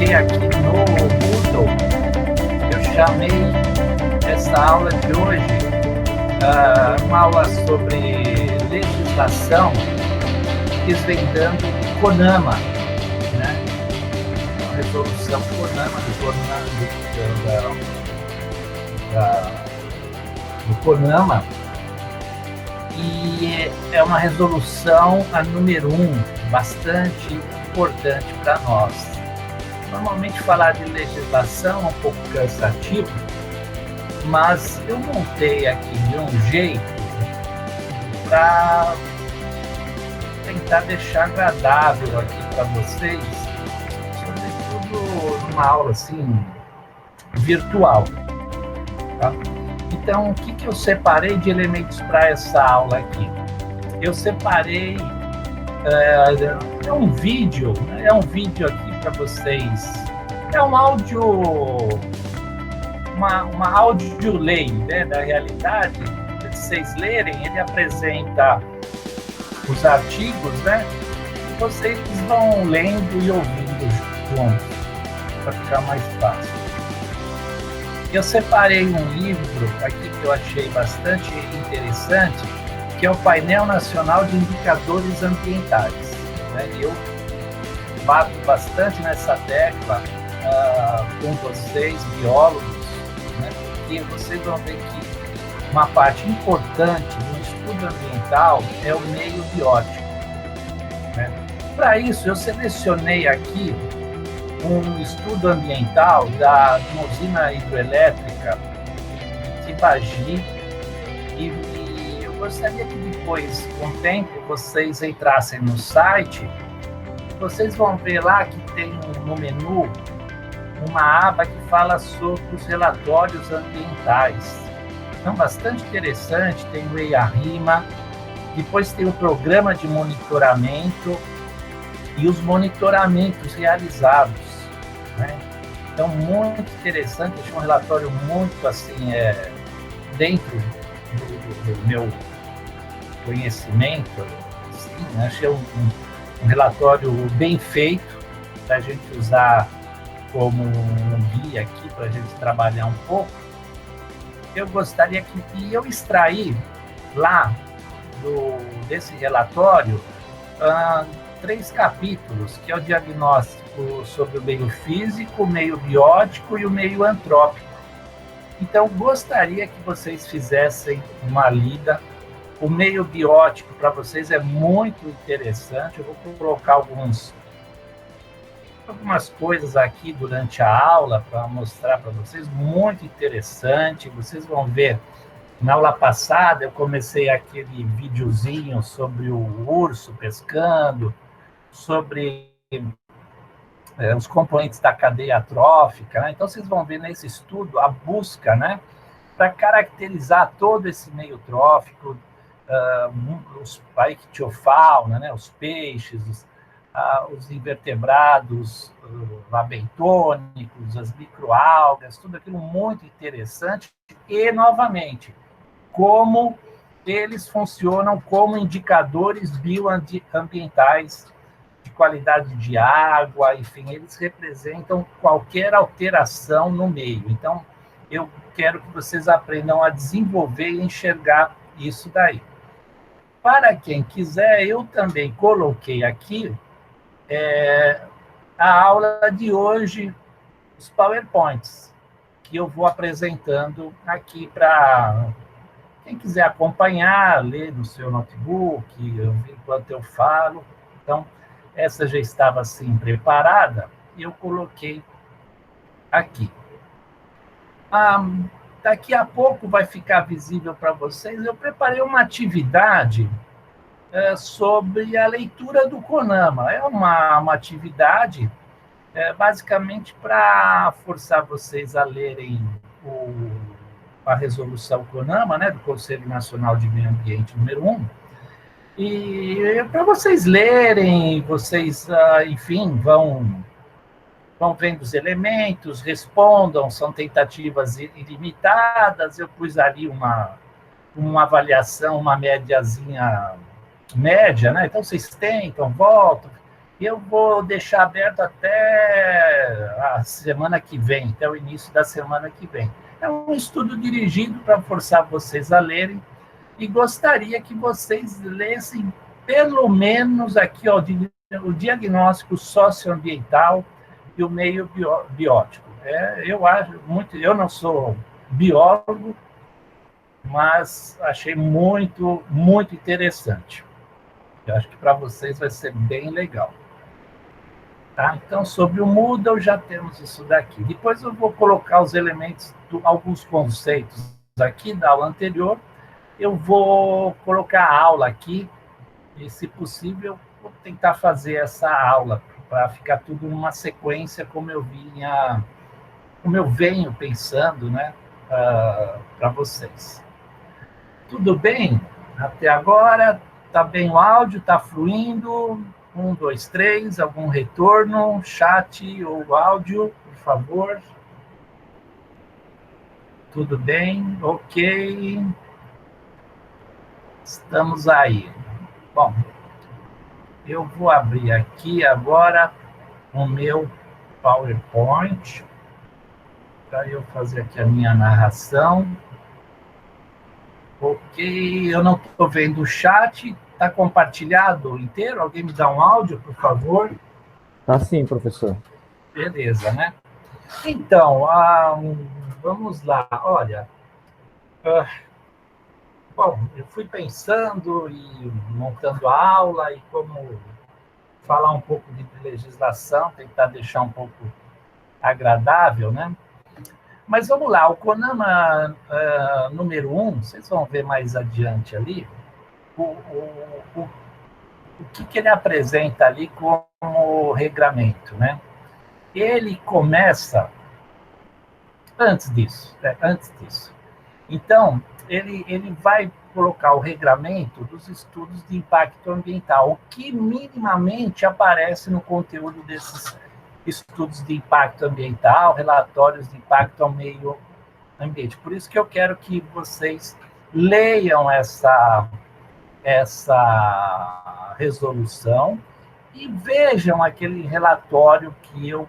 coloquei aqui no Moodle, eu chamei essa aula de hoje uma aula sobre legislação, desvendando o CONAMA, né? A resolução CONAMA, do CONAMA, e é uma resolução, a número 1, bastante importante para nós. Normalmente falar de legislação é um pouco cansativo, mas eu montei aqui de um jeito para tentar deixar agradável aqui para vocês, sobretudo numa aula assim virtual, tá? Então, o que eu separei de elementos para essa aula aqui? Eu separei um vídeo, né? É um vídeo aqui para vocês. É um áudio, uma audiolei, né, da realidade. Para vocês lerem, ele apresenta os artigos, né? E vocês vão lendo e ouvindo juntos, para ficar mais fácil. Eu separei um livro aqui que eu achei bastante interessante, que é o Painel Nacional de Indicadores Ambientais, né? Eu bato bastante nessa tecla com vocês, biólogos, né? Porque vocês vão ver que uma parte importante do estudo ambiental é o meio biótico, né? Para isso, eu selecionei aqui um estudo ambiental da usina hidroelétrica de Tibagi, e eu gostaria que depois, com o tempo, vocês entrassem no site. Vocês vão ver lá que tem no menu uma aba que fala sobre os relatórios ambientais. Então, bastante interessante, tem o EIA-RIMA, depois tem o programa de monitoramento e os monitoramentos realizados, né? Então, muito interessante, achei um relatório muito, assim, dentro do meu conhecimento, assim, né? Achei um relatório bem feito, para a gente usar como um guia aqui, para a gente trabalhar um pouco. Eu gostaria que eu extrair lá desse relatório 3 capítulos, que é o diagnóstico sobre o meio físico, o meio biótico e o meio antrópico. Então, gostaria que vocês fizessem uma lida. O meio biótico, para vocês, é muito interessante. Eu vou colocar algumas coisas aqui durante a aula para mostrar para vocês, muito interessante. Vocês vão ver, na aula passada eu comecei aquele videozinho sobre o urso pescando, sobre os componentes da cadeia trófica, né? Então vocês vão ver nesse estudo a busca, né, para caracterizar todo esse meio trófico, a ictiofauna, né, os peixes, os invertebrados bentônicos, as microalgas, tudo aquilo muito interessante. E, novamente, como eles funcionam como indicadores bioambientais de qualidade de água, enfim, eles representam qualquer alteração no meio. Então, eu quero que vocês aprendam a desenvolver e enxergar isso daí. Para quem quiser, eu também coloquei aqui a aula de hoje, os PowerPoints, que eu vou apresentando aqui para quem quiser acompanhar, ler no seu notebook, enquanto eu falo. Então, essa já estava assim preparada, e eu coloquei aqui. Daqui a pouco vai ficar visível para vocês. Eu preparei uma atividade sobre a leitura do CONAMA. É uma atividade basicamente para forçar vocês a lerem a resolução CONAMA, né, do Conselho Nacional de Meio Ambiente número 1, e para vocês lerem, vocês, enfim, vão vendo os elementos, respondam, são tentativas ilimitadas. Eu pus ali uma avaliação, uma médiazinha média, né? Então, vocês tentam, voltam, Eu vou deixar aberto até a semana que vem, até o início da semana que vem. É um estudo dirigido para forçar vocês a lerem, e gostaria que vocês lessem pelo menos aqui ó, o diagnóstico socioambiental e o meio biótico. Eu acho muito, eu não sou biólogo, mas achei muito, muito interessante. Eu acho que para vocês vai ser bem legal. Tá? Então, sobre o Moodle, já temos isso daqui. Depois eu vou colocar os elementos, alguns conceitos aqui da aula anterior. Eu vou colocar a aula aqui, e, se possível, vou tentar fazer essa aula, para ficar tudo numa sequência, como eu venho pensando, né, para vocês. Tudo bem? Até agora, está bem o áudio, está fluindo? 1, 2, 3, algum retorno, chat ou áudio, por favor. Tudo bem? Ok. Estamos aí. Bom, eu vou abrir aqui agora o meu PowerPoint, para eu fazer aqui a minha narração. Ok, eu não estou vendo o chat. Está compartilhado inteiro? Alguém me dá um áudio, por favor? Tá sim, professor. Beleza, né? Então, vamos lá. Olha, bom, eu fui pensando e montando a aula e como falar um pouco de legislação, tentar deixar um pouco agradável, né? Mas vamos lá, o CONAMA número 1, vocês vão ver mais adiante ali, o que ele apresenta ali como regramento, né? Ele começa antes disso. Então, ele vai colocar o regramento dos estudos de impacto ambiental, o que minimamente aparece no conteúdo desses estudos de impacto ambiental, relatórios de impacto ao meio ambiente. Por isso que eu quero que vocês leiam essa resolução e vejam aquele relatório que eu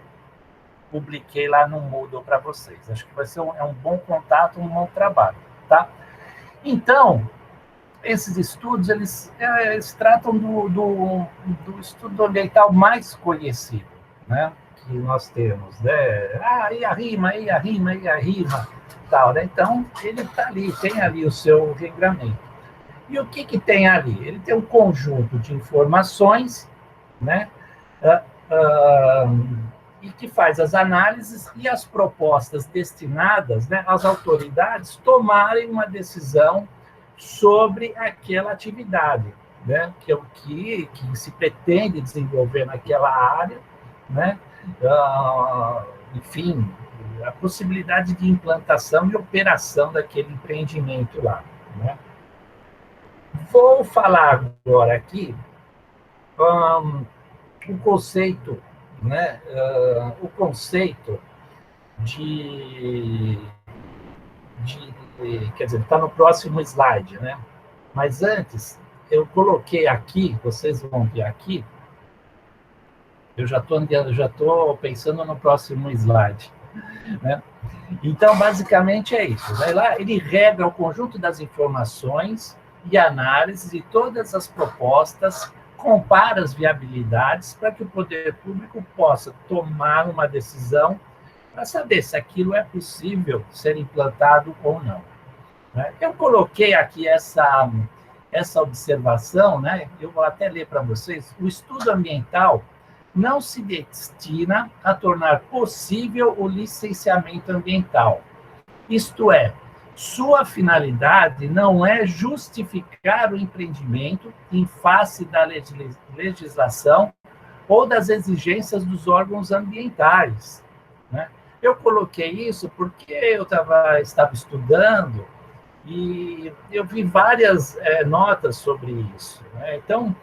publiquei lá no Moodle para vocês. Acho que vai ser um bom contato, um bom trabalho, tá? Então, esses estudos, eles tratam do estudo ambiental mais conhecido, né? Que nós temos, né? E a rima, tal, né? Então, ele está ali, tem ali o seu regramento. E o que tem ali? Ele tem um conjunto de informações, né? E que faz as análises e as propostas destinadas, né, às autoridades tomarem uma decisão sobre aquela atividade, né, que é o que se pretende desenvolver naquela área, né, enfim, a possibilidade de implantação e operação daquele empreendimento lá, né. Vou falar agora aqui o conceito, né, o conceito quer dizer, está no próximo slide, né? Mas antes, eu coloquei aqui, vocês vão ver aqui, eu já estou pensando no próximo slide, né? Então, basicamente é isso. Vai lá, ele regra o conjunto das informações e análises de todas as propostas, compara as viabilidades para que o poder público possa tomar uma decisão para saber se aquilo é possível ser implantado ou não. Eu coloquei aqui essa observação, né? Eu vou até ler para vocês. O estudo ambiental não se destina a tornar possível o licenciamento ambiental. Isto é, sua finalidade não é justificar o empreendimento em face da legislação ou das exigências dos órgãos ambientais, né? Eu coloquei isso porque eu estava estudando e eu vi várias notas sobre isso, né? Então,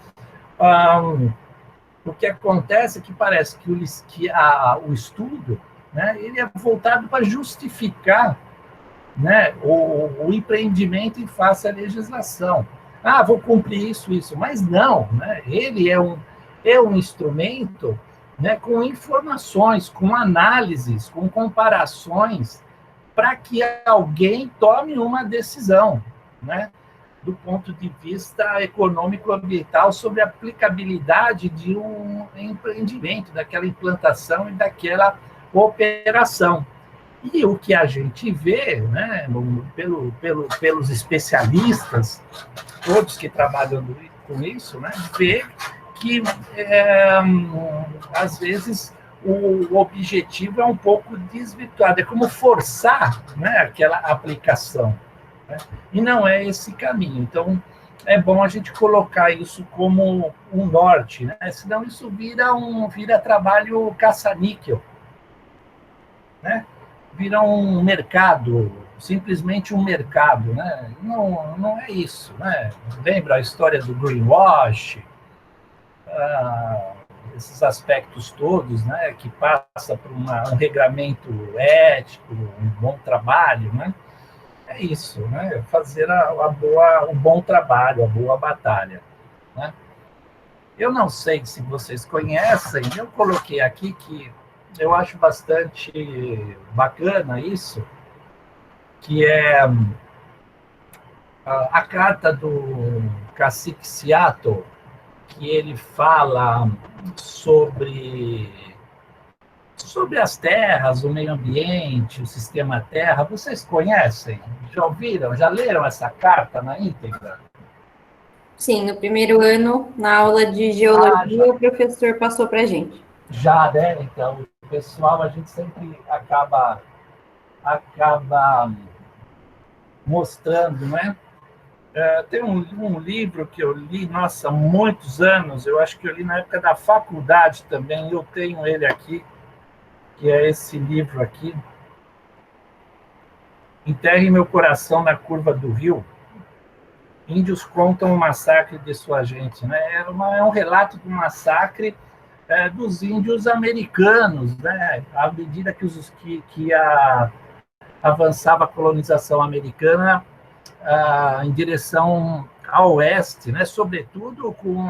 o que acontece é que parece que o estudo, né, ele é voltado para justificar, né, o empreendimento em face à legislação. Vou cumprir isso, mas não, né? Ele é é um instrumento, né, com informações, com análises, com comparações, para que alguém tome uma decisão, né, do ponto de vista econômico-ambiental sobre a aplicabilidade de um empreendimento, daquela implantação e daquela operação. E o que a gente vê, né, pelos especialistas, todos que trabalham com isso, né, vê que, às vezes, o objetivo é um pouco desvirtuado, é como forçar, né, aquela aplicação. Né, e não é esse caminho. Então, é bom a gente colocar isso como um norte, né, senão isso vira trabalho caça-níquel, né? Vira um mercado, simplesmente um mercado, né? Não é isso, né? Lembra a história do greenwash, esses aspectos todos, né? Que passa por um regramento ético, um bom trabalho, né? É isso, né? Fazer o bom trabalho, a boa batalha, né? Eu não sei se vocês conhecem, eu coloquei aqui que eu acho bastante bacana isso, que é a carta do cacique Seattle, que ele fala sobre as terras, o meio ambiente, o sistema Terra. Vocês conhecem? Já ouviram? Já leram essa carta na íntegra? Sim, no primeiro ano, na aula de geologia, o professor passou para a gente. Já, né? Então, o pessoal, a gente sempre acaba mostrando, né? Tem um livro que eu li, nossa, há muitos anos, eu acho que eu li na época da faculdade também, eu tenho ele aqui, que é esse livro aqui, Enterre Meu Coração na Curva do Rio. Índios contam o massacre de sua gente, né? É um relato do massacre dos índios americanos, né? À medida que avançava a colonização americana em direção ao oeste, né? Sobretudo com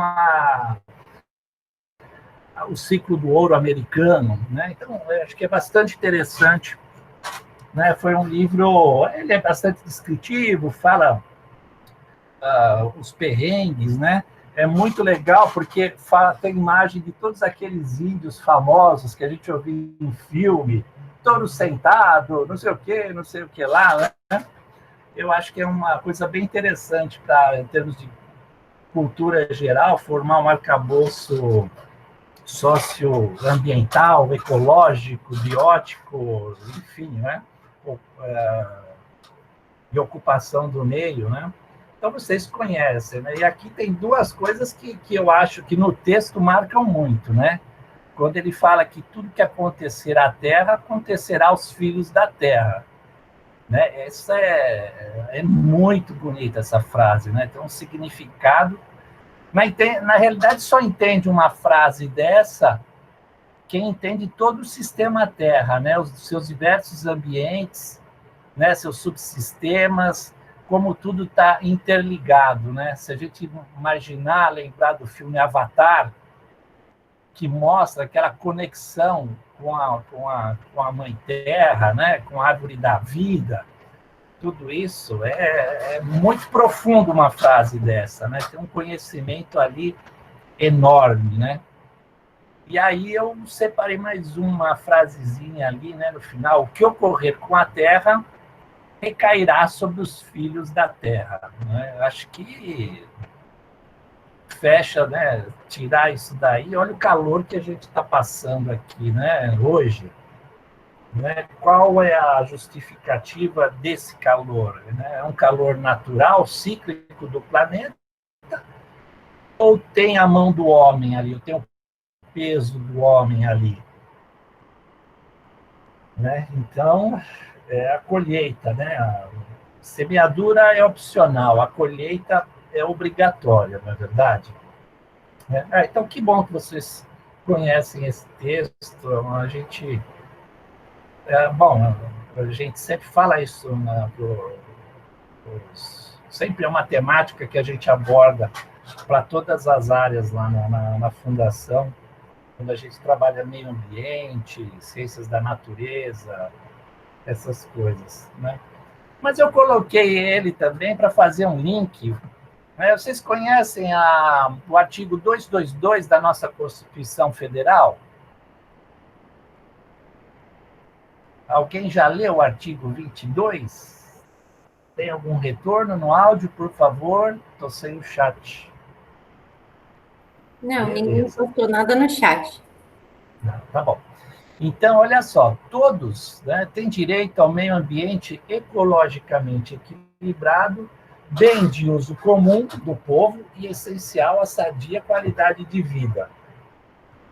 o ciclo do ouro americano, né? Então, acho que é bastante interessante, né? Foi um livro, ele é bastante descritivo, fala os perrengues, né? É muito legal porque tem imagem de todos aqueles índios famosos que a gente ouviu em filme, todos sentados, não sei o que lá, né? Eu acho que é uma coisa bem interessante para, em termos de cultura geral, formar um arcabouço socioambiental, ecológico, biótico, enfim, né? De ocupação do meio, né? Então, vocês conhecem, né? E aqui tem duas coisas que eu acho que no texto marcam muito, né? Quando ele fala que tudo que acontecer à Terra, acontecerá aos filhos da Terra. Né? Essa é muito bonita, essa frase, né? Tem um significado. Na realidade, só entende uma frase dessa quem entende todo o sistema Terra, né? Os seus diversos ambientes, né? Seus subsistemas, como tudo está interligado, né? Se a gente imaginar, lembrar do filme Avatar, que mostra aquela conexão com a Mãe Terra, né? Com a árvore da vida, tudo isso é muito profundo uma frase dessa, né? Tem um conhecimento ali enorme, né? E aí eu separei mais uma frasezinha ali, né? No final, o que ocorrer com a Terra recairá sobre os filhos da Terra, né? Acho que fecha, né? Tirar isso daí, olha o calor que a gente está passando aqui, né? Hoje, né? Qual é a justificativa desse calor? Né? É um calor natural, cíclico do planeta, ou tem a mão do homem ali, ou tem o peso do homem ali? Né? Então, a colheita, né? A semeadura é opcional, a colheita é obrigatória, não é verdade? Então, que bom que vocês conhecem esse texto. A gente, a gente sempre fala isso, sempre é uma temática que a gente aborda para todas as áreas lá na fundação, quando a gente trabalha meio ambiente, ciências da natureza, essas coisas, né? Mas eu coloquei ele também para fazer um link, né? Vocês conhecem o artigo 222 da nossa Constituição Federal? Alguém já leu o artigo 22? Tem algum retorno no áudio, por favor? Estou sem o chat. Não, ninguém postou nada no chat. Não, tá bom. Então, olha só, todos, né, têm direito ao meio ambiente ecologicamente equilibrado, bem de uso comum do povo e essencial à sadia qualidade de vida,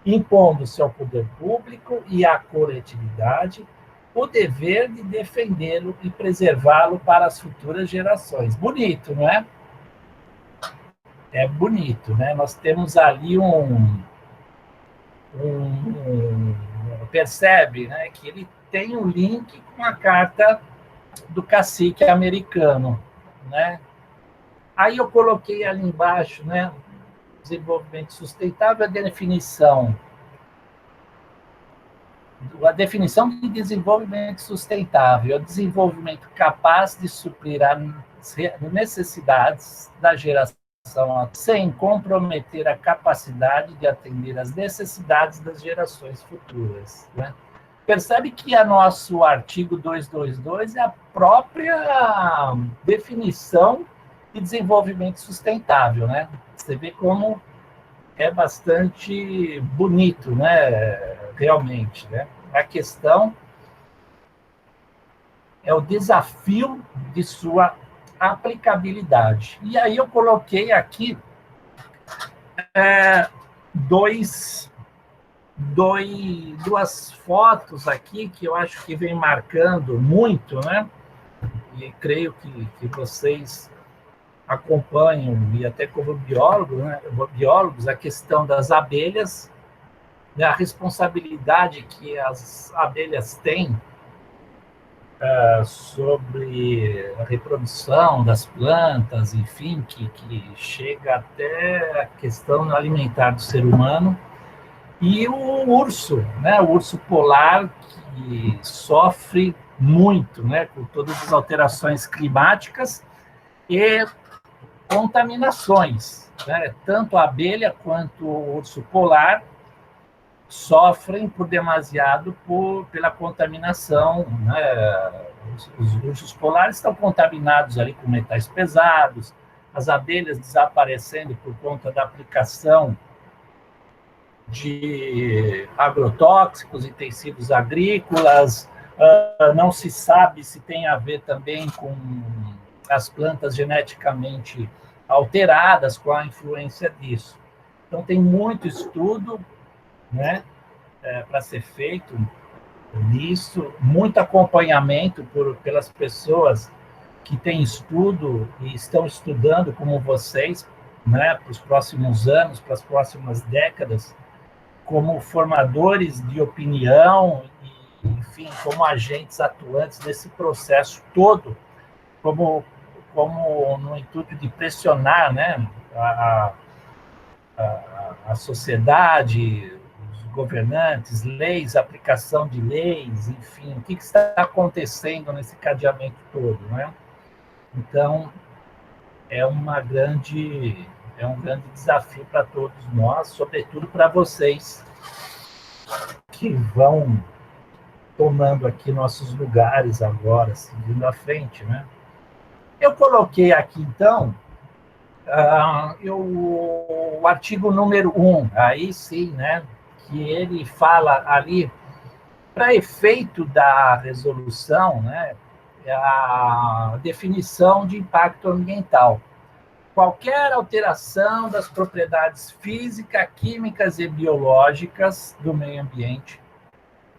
impondo-se ao poder público e à coletividade o dever de defendê-lo e preservá-lo para as futuras gerações. Bonito, não é? É bonito, né? Nós temos ali percebe, né, que ele tem um link com a carta do cacique americano, né? Aí eu coloquei ali embaixo, né, desenvolvimento sustentável, a definição de desenvolvimento sustentável, é o desenvolvimento capaz de suprir as necessidades da geração sem comprometer a capacidade de atender às necessidades das gerações futuras, né? Percebe que o nosso artigo 222 é a própria definição de desenvolvimento sustentável, né? Você vê como é bastante bonito, né? Realmente, né? A questão é o desafio de sua aplicabilidade. E aí eu coloquei aqui duas fotos aqui que eu acho que vem marcando muito, né? E creio que vocês acompanham, e até como biólogos, a questão das abelhas, né? A responsabilidade que as abelhas têm sobre a reprodução das plantas, enfim, que chega até a questão alimentar do ser humano, e o urso, né, o urso polar, que sofre muito, né, com todas as alterações climáticas e contaminações, né, tanto a abelha quanto o urso polar sofrem por demasiado pela contaminação, né? Os ursos polares estão contaminados ali com metais pesados, as abelhas desaparecendo por conta da aplicação de agrotóxicos em tecidos agrícolas, não se sabe se tem a ver também com as plantas geneticamente alteradas, com a influência disso. Então, tem muito estudo, né, para ser feito nisso, muito acompanhamento pelas pessoas que têm estudo e estão estudando como vocês, né, para os próximos anos, para as próximas décadas, como formadores de opinião e, enfim, como agentes atuantes nesse processo todo, como no intuito de pressionar, né, a sociedade, governantes, leis, aplicação de leis, enfim, o que está acontecendo nesse cadeamento todo, né? Então, é um grande desafio para todos nós, sobretudo para vocês que vão tomando aqui nossos lugares agora, seguindo à frente, né? Eu coloquei aqui, então, o artigo número 1, aí sim, né? Que ele fala ali, para efeito da resolução, né, a definição de impacto ambiental. Qualquer alteração das propriedades físicas, químicas e biológicas do meio ambiente,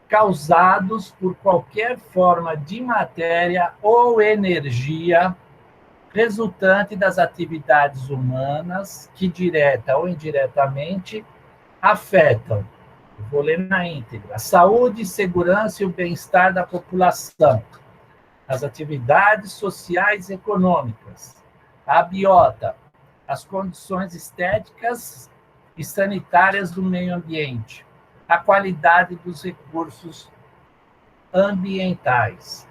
causados por qualquer forma de matéria ou energia resultante das atividades humanas que, direta ou indiretamente, afetam, vou ler na íntegra, a saúde, segurança e o bem-estar da população, as atividades sociais e econômicas, a biota, as condições estéticas e sanitárias do meio ambiente, a qualidade dos recursos ambientais,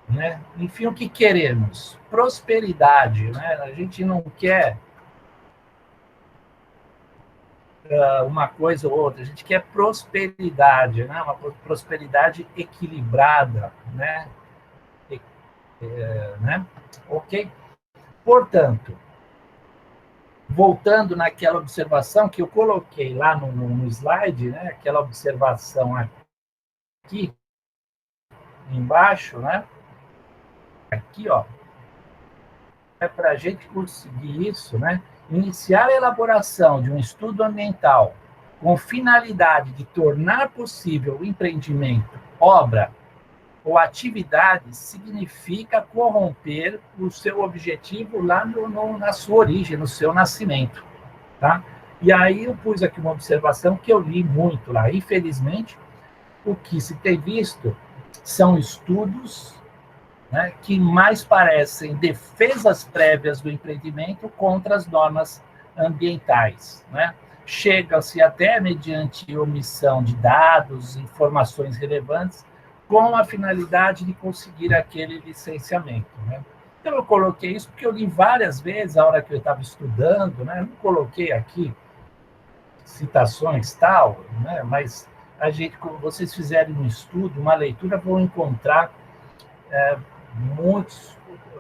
né? Enfim, o que queremos? Prosperidade, né? A gente não quer uma coisa ou outra, a gente quer prosperidade, né? Uma prosperidade equilibrada, né? Né? Ok? Portanto, voltando naquela observação que eu coloquei lá no slide, né? Aquela observação aqui embaixo, né? Aqui, ó, é para a gente conseguir isso, né? Iniciar a elaboração de um estudo ambiental com finalidade de tornar possível o empreendimento, obra ou atividade significa corromper o seu objetivo lá na sua origem, no seu nascimento, tá? E aí eu pus aqui uma observação que eu li muito lá. Infelizmente, o que se tem visto são estudos, né, que mais parecem defesas prévias do empreendimento contra as normas ambientais, né? Chega-se até mediante omissão de dados, informações relevantes, com a finalidade de conseguir aquele licenciamento, né? Então, eu coloquei isso porque eu li várias vezes, a hora que eu estava estudando, né? Eu não coloquei aqui citações tal, né? Mas a gente, como vocês fizerem um estudo, uma leitura, vão encontrar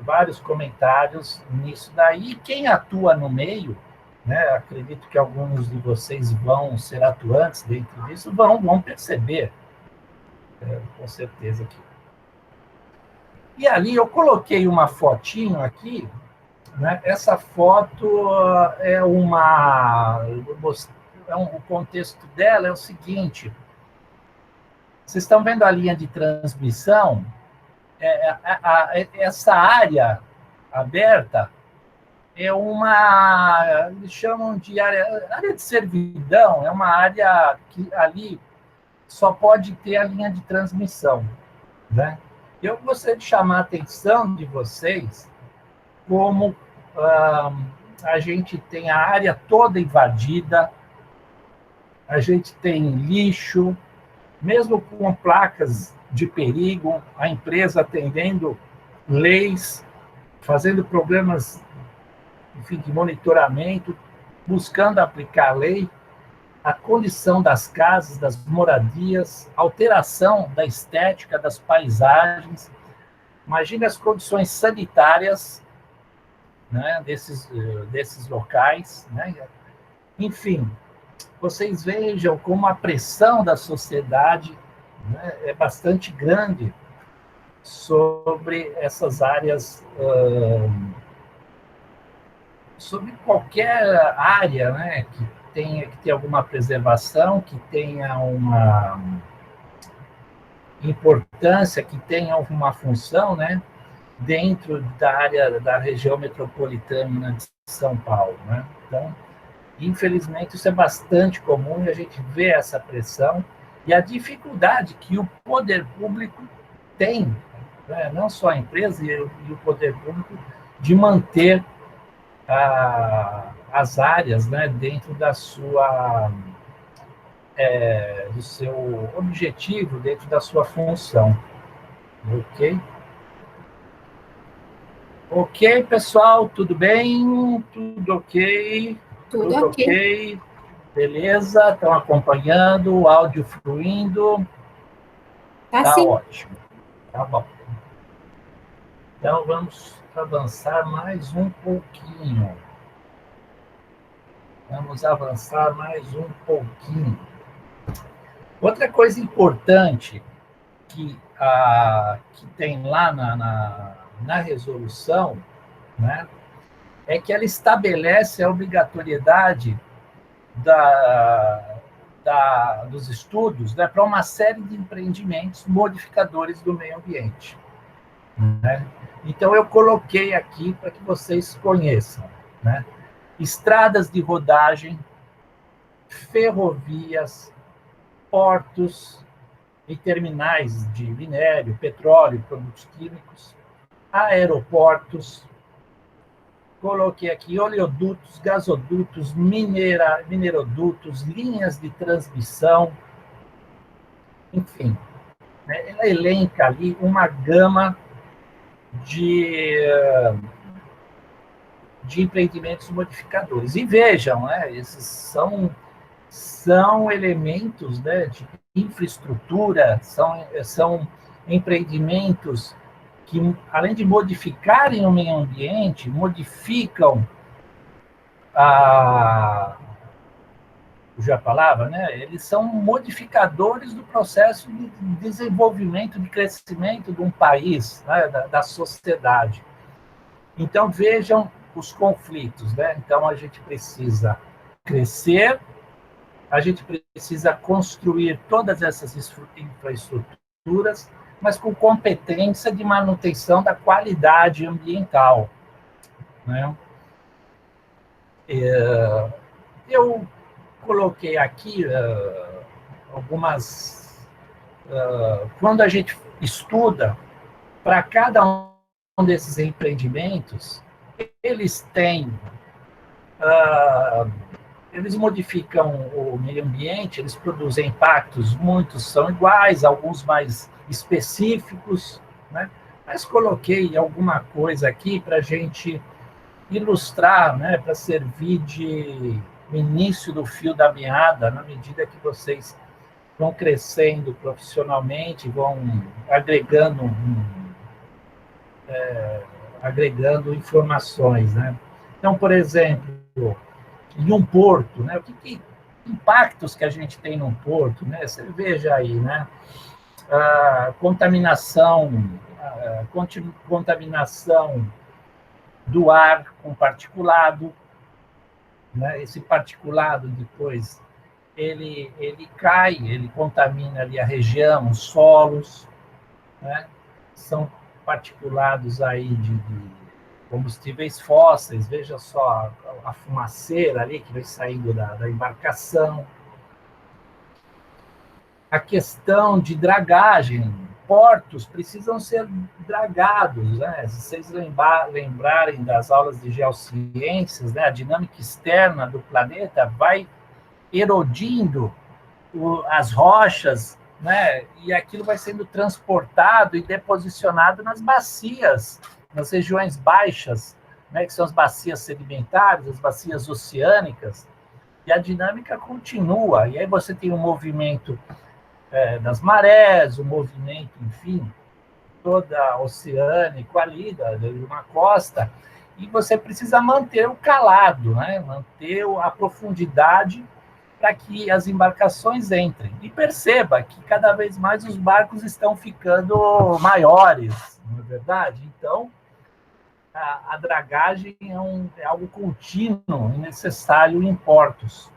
vários comentários nisso daí. Quem atua no meio, né, acredito que alguns de vocês vão ser atuantes dentro disso, vão perceber, com certeza que. E ali eu coloquei uma fotinho aqui, né? Essa foto o contexto dela é o seguinte: vocês estão vendo a linha de transmissão? Essa área aberta é eles chamam de área de servidão, é uma área que ali só pode ter a linha de transmissão, né? Eu gostaria de chamar a atenção de vocês como a gente tem a área toda invadida, a gente tem lixo, mesmo com placas de perigo, a empresa atendendo leis, fazendo programas, enfim, de monitoramento, buscando aplicar a lei, a condição das casas, das moradias, alteração da estética das paisagens. Imagine as condições sanitárias, né, desses locais, né? Enfim, vocês vejam como a pressão da sociedade, né, é bastante grande sobre essas áreas, sobre qualquer área, né, que tenha alguma preservação, que tenha uma importância, que tenha alguma função, né, dentro da área da região metropolitana de São Paulo, né? Então, infelizmente, isso é bastante comum e a gente vê essa pressão e a dificuldade que o poder público tem, né, não só a empresa e o poder público, de manter as áreas, né, dentro do seu objetivo, dentro da sua função. Ok? Ok, pessoal, tudo bem? Tudo ok? Tudo ok. Beleza? Estão acompanhando, o áudio fluindo? Tá Tá sim. ótimo. Tá bom. Então, vamos avançar mais um pouquinho. Vamos avançar mais um pouquinho. Outra coisa importante que tem lá na resolução, né, é que ela estabelece a obrigatoriedade dos estudos, né, para uma série de empreendimentos modificadores do meio ambiente, né? Então, eu coloquei aqui para que vocês conheçam, né? Estradas de rodagem, ferrovias, portos e terminais de minério, petróleo, produtos químicos, aeroportos, coloquei aqui oleodutos, gasodutos, minerodutos, linhas de transmissão, enfim, né? Ela elenca ali uma gama de empreendimentos modificadores. E vejam, né, esses são elementos, né, de infraestrutura, são empreendimentos que, além de modificarem o meio ambiente, modificam já falava, né? Eles são modificadores do processo de desenvolvimento, de crescimento de um país, né, da sociedade. Então, vejam os conflitos, né? Então, a gente precisa crescer, a gente precisa construir todas essas infraestruturas, mas com competência de manutenção da qualidade ambiental, né? Eu coloquei aqui algumas... quando a gente estuda, para cada um desses empreendimentos, eles têm... eles modificam o meio ambiente, eles produzem impactos, muitos são iguais, alguns mais específicos, né? Mas coloquei alguma coisa aqui para a gente ilustrar, né, para servir de início do fio da meada, na medida que vocês vão crescendo profissionalmente, vão agregando informações, né? Então, por exemplo, em um porto, né? Que impactos que a gente tem num porto, né? Você veja aí, né? Contaminação do ar com particulado, né? Esse particulado depois ele cai, ele contamina ali a região, os solos, né? São particulados aí de combustíveis fósseis, veja só a fumaceira ali que vai saindo da embarcação. A questão de dragagem, portos precisam ser dragados, né? Se vocês lembrarem das aulas de geociências, né? A dinâmica externa do planeta vai erodindo as rochas, né? E aquilo vai sendo transportado e deposicionado nas bacias, nas regiões baixas, né? Que são as bacias sedimentares, as bacias oceânicas, e a dinâmica continua. E aí você tem um movimento das marés, o movimento, enfim, toda oceânico ali, de uma costa, e você precisa manter o calado, né? Manter a profundidade para que as embarcações entrem. E perceba que cada vez mais os barcos estão ficando maiores, não é verdade? Então, a dragagem é algo contínuo e necessário em portos.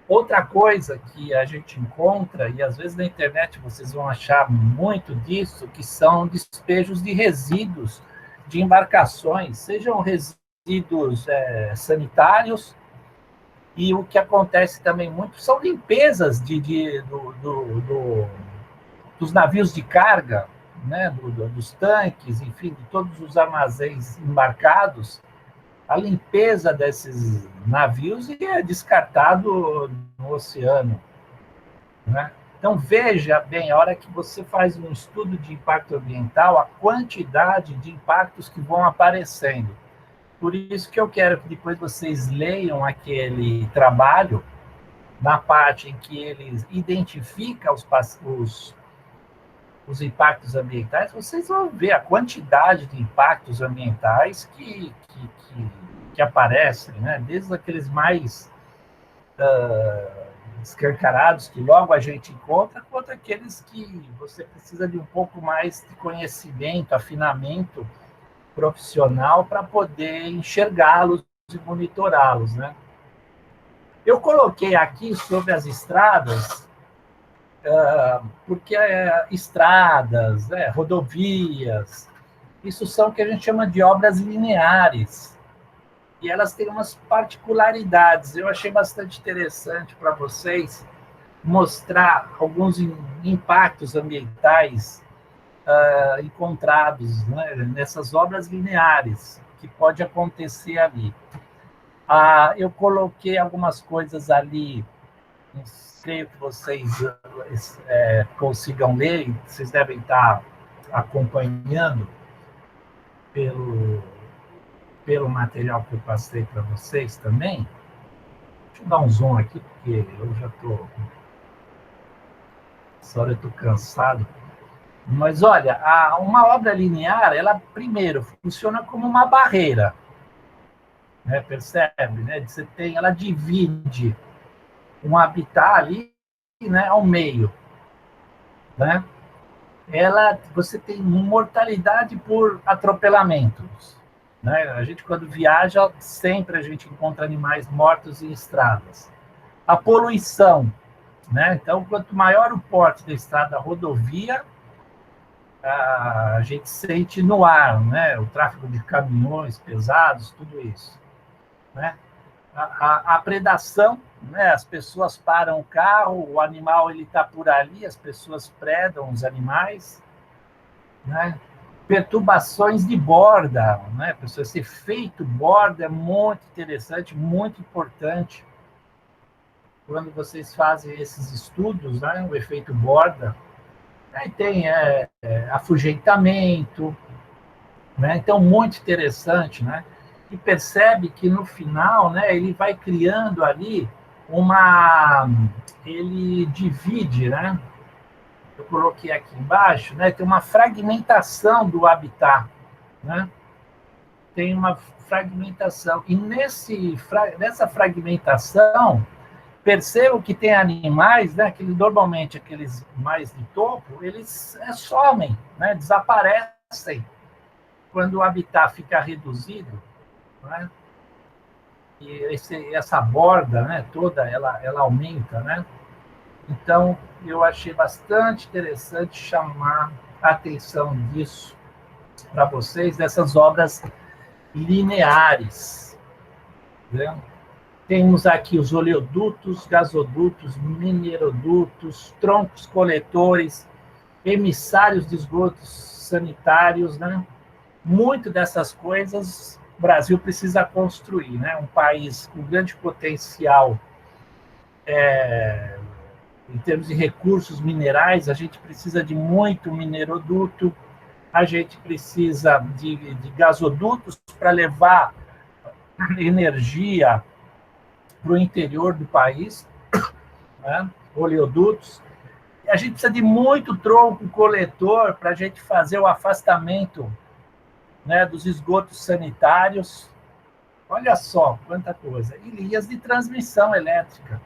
Outra coisa que a gente encontra, e às vezes na internet vocês vão achar muito disso, que são despejos de resíduos de embarcações, sejam resíduos sanitários, e o que acontece também muito são limpezas dos navios de carga, né, dos tanques, enfim, de todos os armazéns embarcados, a limpeza desses navios e é descartado no oceano, né? Então, veja bem, a hora que você faz um estudo de impacto ambiental, a quantidade de impactos que vão aparecendo. Por isso que eu quero que depois vocês leiam aquele trabalho, na parte em que ele identifica os impactos ambientais, vocês vão ver a quantidade de impactos ambientais que aparecem, né? Desde aqueles mais escancarados, que logo a gente encontra, quanto aqueles que você precisa de um pouco mais de conhecimento, afinamento profissional para poder enxergá-los e monitorá-los, né? Eu coloquei aqui sobre as estradas, porque estradas, rodovias, isso são o que a gente chama de obras lineares, e elas têm umas particularidades. Eu achei bastante interessante para vocês mostrar alguns impactos ambientais encontrados, né, nessas obras lineares, que pode acontecer ali. Eu coloquei algumas coisas ali, creio que vocês consigam ler, vocês devem estar acompanhando pelo material que eu passei para vocês também. Deixa eu dar um zoom aqui, porque eu já estou... Essa hora eu estou cansado. Mas, olha, uma obra linear, ela, primeiro, funciona como uma barreira. Né, percebe? Né? Ela divide um habitat ali, né, ao meio. Né? Você tem mortalidade por atropelamentos. Né? A gente, quando viaja, sempre a gente encontra animais mortos em estradas. A poluição. Né? Então, quanto maior o porte da estrada rodovia, a gente sente no ar, né? O tráfego de caminhões pesados, tudo isso. Né? A predação, né? As pessoas param o carro, o animal está por ali, as pessoas predam os animais. Né? Perturbações de borda, né? Esse efeito borda é muito interessante, muito importante. Quando vocês fazem esses estudos, né? O efeito borda, aí tem afugentamento, né? Então, muito interessante, né? E percebe que, no final, né, ele vai criando ali ele divide, né? Eu coloquei aqui embaixo, né? Tem uma fragmentação do habitat, né? Tem uma fragmentação. E nessa fragmentação, percebo que tem animais, né, que normalmente aqueles mais de topo, eles somem, né, desaparecem quando o habitat fica reduzido. Né? E essa borda, né, toda, ela aumenta. Né? Então, eu achei bastante interessante chamar a atenção disso para vocês, dessas obras lineares. Né? Temos aqui os oleodutos, gasodutos, minerodutos, troncos coletores, emissários de esgotos sanitários, né? Muito dessas coisas o Brasil precisa construir, né? Um país com grande potencial em termos de recursos minerais, a gente precisa de muito mineroduto, a gente precisa de gasodutos para levar energia para o interior do país, né? Oleodutos. A gente precisa de muito tronco coletor para a gente fazer o afastamento, né, dos esgotos sanitários. Olha só quanta coisa. E linhas de transmissão elétrica.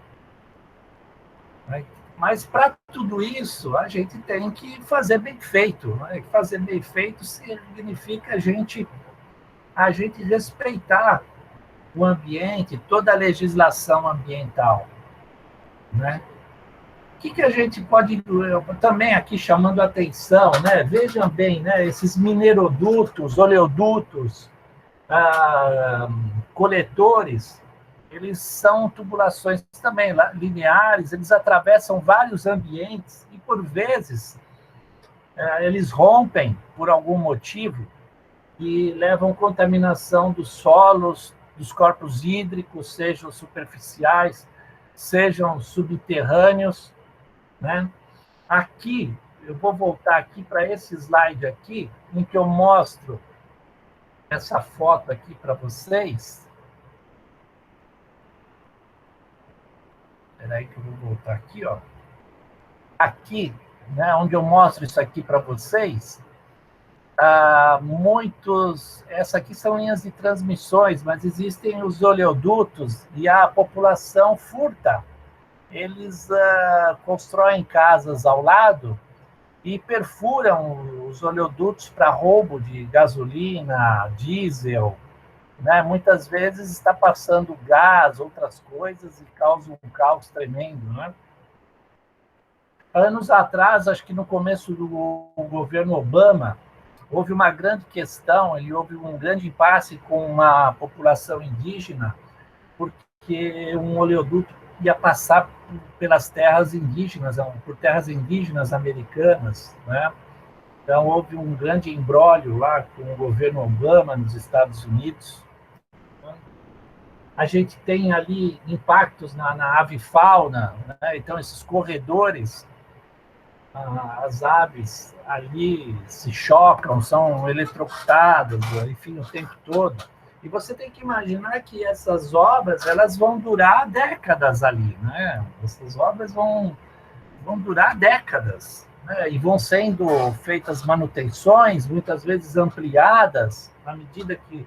Né? Mas, para tudo isso, a gente tem que fazer bem feito. Né? Fazer bem feito significa a gente respeitar o ambiente, toda a legislação ambiental. Né? O que a gente pode, também aqui chamando a atenção, né? Vejam bem, né? Esses minerodutos, oleodutos, coletores, eles são tubulações também lineares, eles atravessam vários ambientes e, por vezes, eles rompem por algum motivo e levam contaminação dos solos, dos corpos hídricos, sejam superficiais, sejam subterrâneos. Né? Aqui, eu vou voltar aqui para esse slide aqui, em que eu mostro essa foto aqui para vocês. Espera aí que eu vou voltar aqui, ó. Aqui, né, onde eu mostro isso aqui para vocês, essa aqui são linhas de transmissões, mas existem os oleodutos e a população furta. Eles constroem casas ao lado e perfuram os oleodutos para roubo de gasolina, diesel. Né? Muitas vezes está passando gás, outras coisas, e causa um caos tremendo. Né? Anos atrás, acho que no começo do governo Obama, houve uma grande questão, houve um grande impasse com a população indígena, porque um oleoduto ia passar pelas terras indígenas, por terras indígenas americanas, né? Então, houve um grande imbróglio lá com o governo Obama nos Estados Unidos. A gente tem ali impactos na avifauna, né? Então, esses corredores, as aves ali se chocam, são eletrocutadas, enfim, o tempo todo. E você tem que imaginar que essas obras elas vão durar décadas ali, né? Essas obras vão durar décadas, né? E vão sendo feitas manutenções, muitas vezes ampliadas, à medida que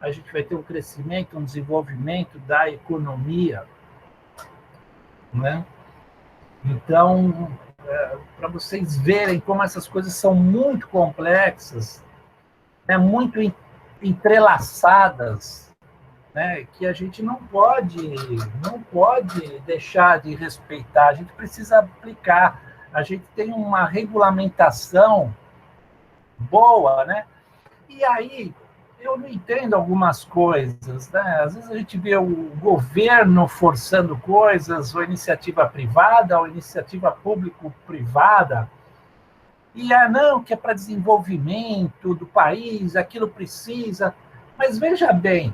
a gente vai ter um crescimento, um desenvolvimento da economia, né? Então, para vocês verem como essas coisas são muito complexas, né? Muito entrelaçadas, né? Que a gente não pode deixar de respeitar, a gente precisa aplicar. A gente tem uma regulamentação boa, né? E aí, eu não entendo algumas coisas, né? Às vezes a gente vê o governo forçando coisas, ou iniciativa privada, ou iniciativa público-privada, e não, que é para desenvolvimento do país, aquilo precisa. Mas veja bem,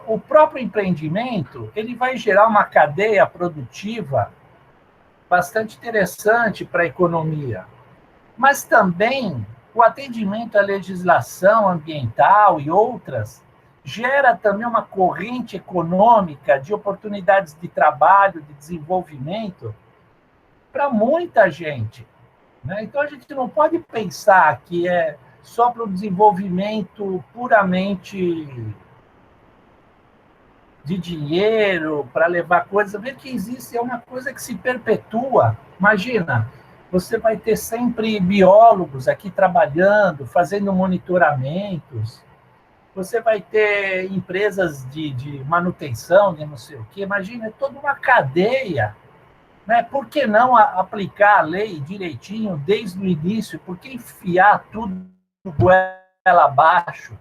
o próprio empreendimento ele vai gerar uma cadeia produtiva bastante interessante para a economia, mas também o atendimento à legislação ambiental e outras gera também uma corrente econômica de oportunidades de trabalho, de desenvolvimento para muita gente, né? Então, a gente não pode pensar que é só para o desenvolvimento puramente de dinheiro, para levar coisas. Ver que existe é uma coisa que se perpetua. Imagina, você vai ter sempre biólogos aqui trabalhando, fazendo monitoramentos, você vai ter empresas de manutenção, de não sei o quê. Imagina, é toda uma cadeia, né? Por que não aplicar a lei direitinho desde o início? Por que enfiar tudo goela abaixo,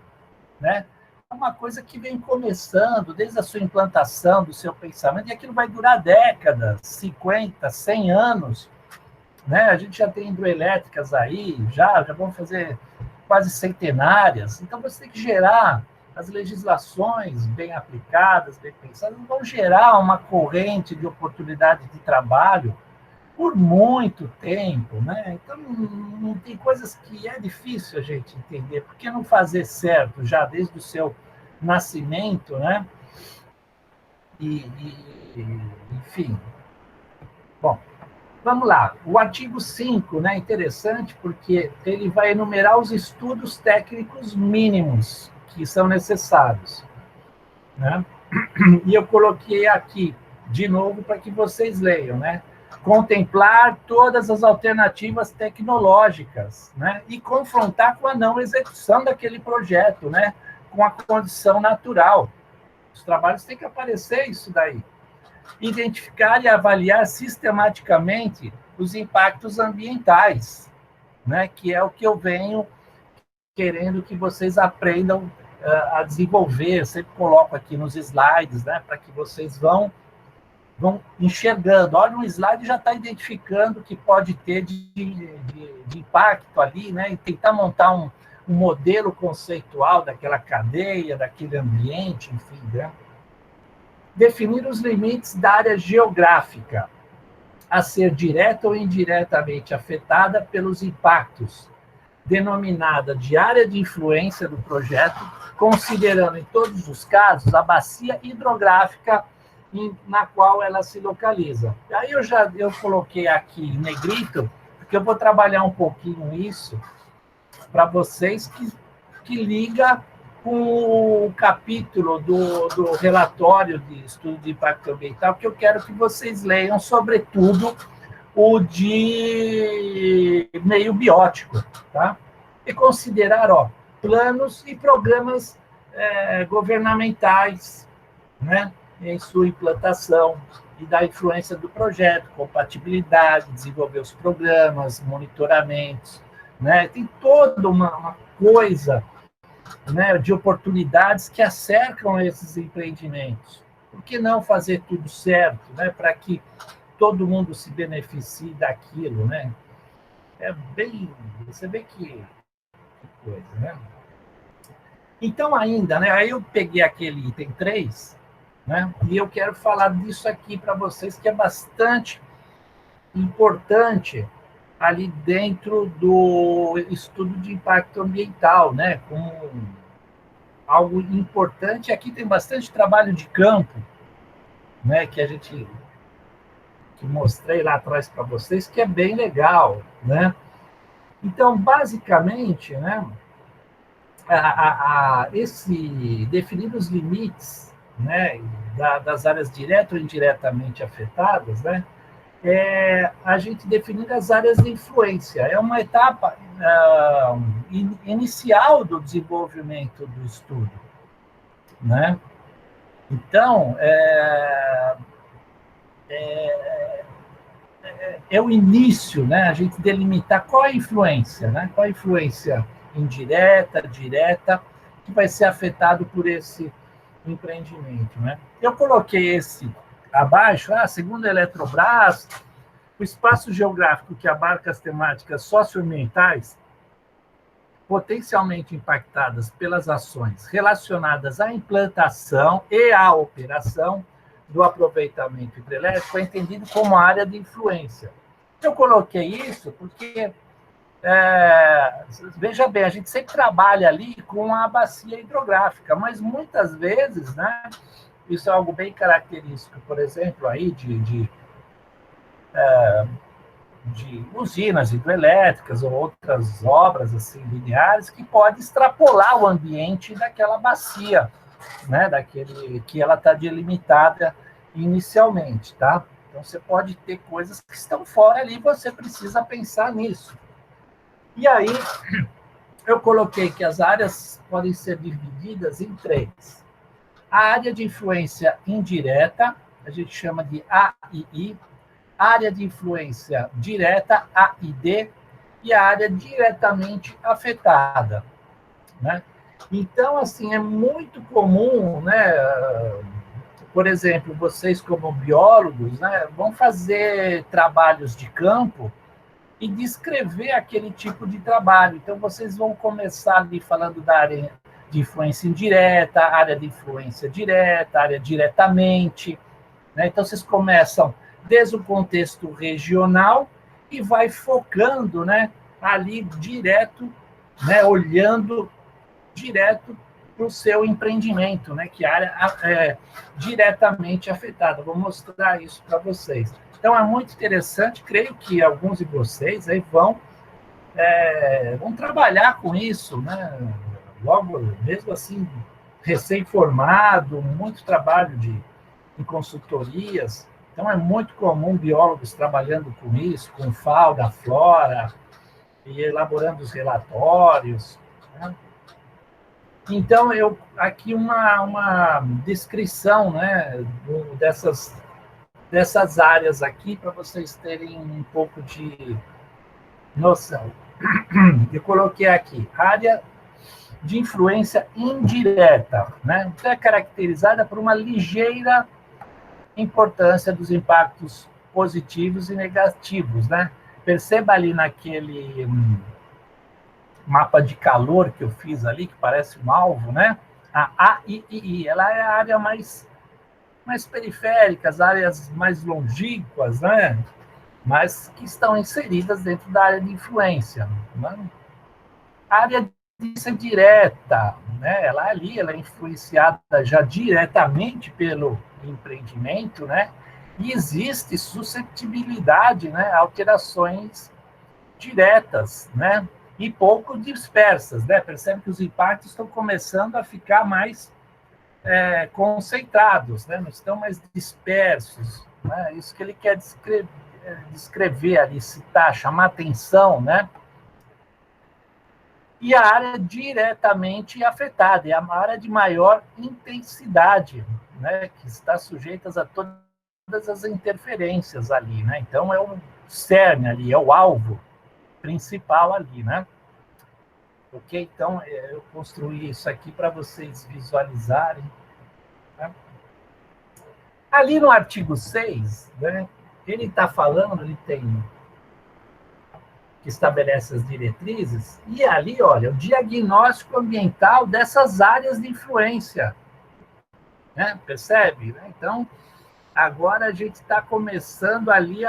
né? É uma coisa que vem começando desde a sua implantação, do seu pensamento, e aquilo vai durar décadas, 50, 100 anos, né? A gente já tem hidroelétricas aí, já vão fazer quase centenárias. Então, você tem que gerar as legislações bem aplicadas, bem pensadas, vão gerar uma corrente de oportunidade de trabalho por muito tempo, né? Então, não tem coisas que é difícil a gente entender. Por que não fazer certo já desde o seu nascimento, né? Enfim. Bom, vamos lá. O artigo 5, né, é interessante porque ele vai enumerar os estudos técnicos mínimos que são necessários, né? E eu coloquei aqui, de novo, para que vocês leiam, né? Contemplar todas as alternativas tecnológicas, né? E confrontar com a não execução daquele projeto, né? Com a condição natural. Os trabalhos têm que aparecer isso daí. Identificar e avaliar sistematicamente os impactos ambientais, né? Que é o que eu venho querendo que vocês aprendam a desenvolver. Eu sempre coloco aqui nos slides, né? Para que vocês vão enxergando. Olha, um slide já está identificando o que pode ter de impacto ali, né? E tentar montar um modelo conceitual daquela cadeia, daquele ambiente, enfim, né? Definir os limites da área geográfica a ser direta ou indiretamente afetada pelos impactos, denominada de área de influência do projeto, considerando em todos os casos a bacia hidrográfica na qual ela se localiza. Aí eu coloquei aqui em negrito, porque eu vou trabalhar um pouquinho isso para vocês que liga com o capítulo do relatório de estudo de impacto ambiental, que eu quero que vocês leiam, sobretudo o de meio biótico, tá? E considerar, planos e programas governamentais, né, em sua implantação, e da influência do projeto, compatibilidade, desenvolver os programas, monitoramentos, né? Tem toda uma coisa, né, de oportunidades que acercam esses empreendimentos. Por que não fazer tudo certo, né, para que todo mundo se beneficie daquilo, né? É bem... Você vê que coisa, né? Então, ainda, né? Aí eu peguei aquele item 3, né? E eu quero falar disso aqui para vocês, que é bastante importante ali dentro do estudo de impacto ambiental, né? Como algo importante. Aqui tem bastante trabalho de campo, né? Que mostrei lá atrás para vocês, que é bem legal, né? Então, basicamente, né? Definir os limites, né, das áreas direta ou indiretamente afetadas, né, a gente definir as áreas de influência. É uma etapa inicial do desenvolvimento do estudo, né? Então, é o início, né? A gente delimitar qual é a influência, né? Qual é a influência indireta, direta, que vai ser afetado por esse empreendimento, né? Eu coloquei esse abaixo, segundo a Eletrobras, o espaço geográfico que abarca as temáticas socioambientais potencialmente impactadas pelas ações relacionadas à implantação e à operação do aproveitamento hidrelétrico é entendido como área de influência. Eu coloquei isso porque, veja bem, a gente sempre trabalha ali com a bacia hidrográfica, mas muitas vezes, né, isso é algo bem característico, por exemplo, aí de usinas hidrelétricas ou outras obras assim lineares que pode extrapolar o ambiente daquela bacia, né, daquele que ela está delimitada inicialmente, tá? Então você pode ter coisas que estão fora ali, você precisa pensar nisso. E aí eu coloquei que as áreas podem ser divididas em 3. A área de influência indireta, a gente chama de AII, área de influência direta, AID, e a área diretamente afetada, né? Então, assim, é muito comum, né? Por exemplo, vocês como biólogos, né, vão fazer trabalhos de campo e descrever aquele tipo de trabalho. Então, vocês vão começar ali falando da área de influência indireta, área de influência direta, área diretamente, né? Então, vocês começam desde o contexto regional e vai focando, né, ali direto, né, olhando direto para o seu empreendimento, né, que a área é diretamente afetada. Vou mostrar isso para vocês. Então, é muito interessante, creio que alguns de vocês aí vão trabalhar com isso, né, logo, mesmo assim, recém-formado, muito trabalho em consultorias. Então, é muito comum biólogos trabalhando com isso, com fauna, flora, e elaborando os relatórios, né? Então, aqui uma descrição, né, dessas áreas aqui, para vocês terem um pouco de noção. Eu coloquei aqui, área de influência indireta, né? É caracterizada por uma ligeira importância dos impactos positivos e negativos, né? Perceba ali naquele mapa de calor que eu fiz ali, que parece um alvo, né? A AII, ela é a área mais periférica, as áreas mais longínquas, né? Mas que estão inseridas dentro da área de influência, né? A área de influência direta, né? Ela ali, ela é influenciada já diretamente pelo empreendimento, né? E existe suscetibilidade, né, a alterações diretas, né? E pouco dispersas, né? Percebe que os impactos estão começando a ficar mais concentrados, né? Não estão mais dispersos, né? Isso que ele quer descrever ali, citar, chamar atenção, né? E a área diretamente afetada, é a área de maior intensidade, né? Que está sujeita a todas as interferências ali, né? Então, é o cerne ali, é o alvo principal ali, né? Ok? Então, eu construí isso aqui para vocês visualizarem. Né? Ali no artigo 6, né, ele está falando, ele tem que estabelece as diretrizes, e ali, olha, o diagnóstico ambiental dessas áreas de influência, né? Percebe? Então, agora a gente está começando ali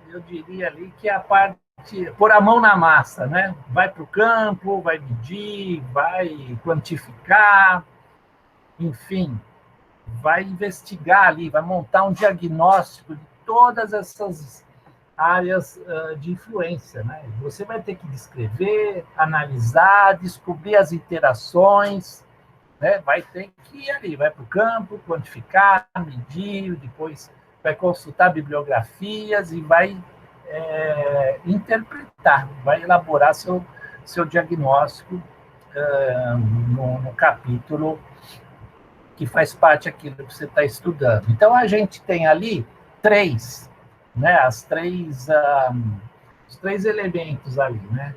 eu diria ali que é a parte, pôr a mão na massa, né? Vai para o campo, vai medir, vai quantificar, enfim, vai investigar ali, vai montar um diagnóstico de todas essas áreas de influência, né? Você vai ter que descrever, analisar, descobrir as interações, né? Vai ter que ir ali, vai para o campo, quantificar, medir, depois vai consultar bibliografias e vai interpretar, vai elaborar seu diagnóstico no capítulo que faz parte daquilo que você está estudando. Então, a gente tem ali três, né? Os três elementos ali, né?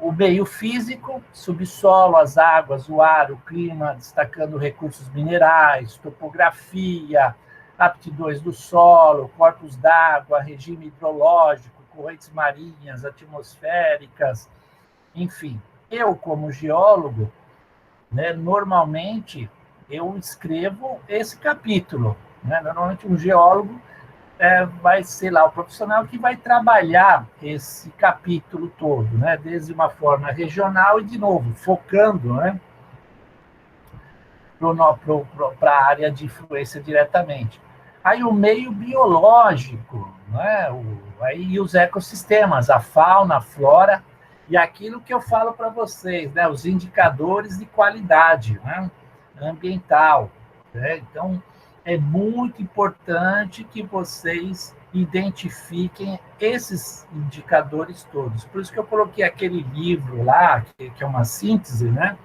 O meio físico, subsolo, as águas, o ar, o clima, destacando recursos minerais, topografia, aptidões do solo, corpos d'água, regime hidrológico, correntes marinhas, atmosféricas, enfim. Eu, como geólogo, né, normalmente eu escrevo esse capítulo, né? Normalmente um geólogo vai ser lá o profissional que vai trabalhar esse capítulo todo, né? Desde uma forma regional e, de novo, focando, né? Para a área de influência diretamente. Aí o meio biológico, né? Aí os ecossistemas, a fauna, a flora, e aquilo que eu falo para vocês, né? Os indicadores de qualidade, né? Ambiental, né? Então, é muito importante que vocês identifiquem esses indicadores todos. Por isso que eu coloquei aquele livro lá, que é uma síntese, né?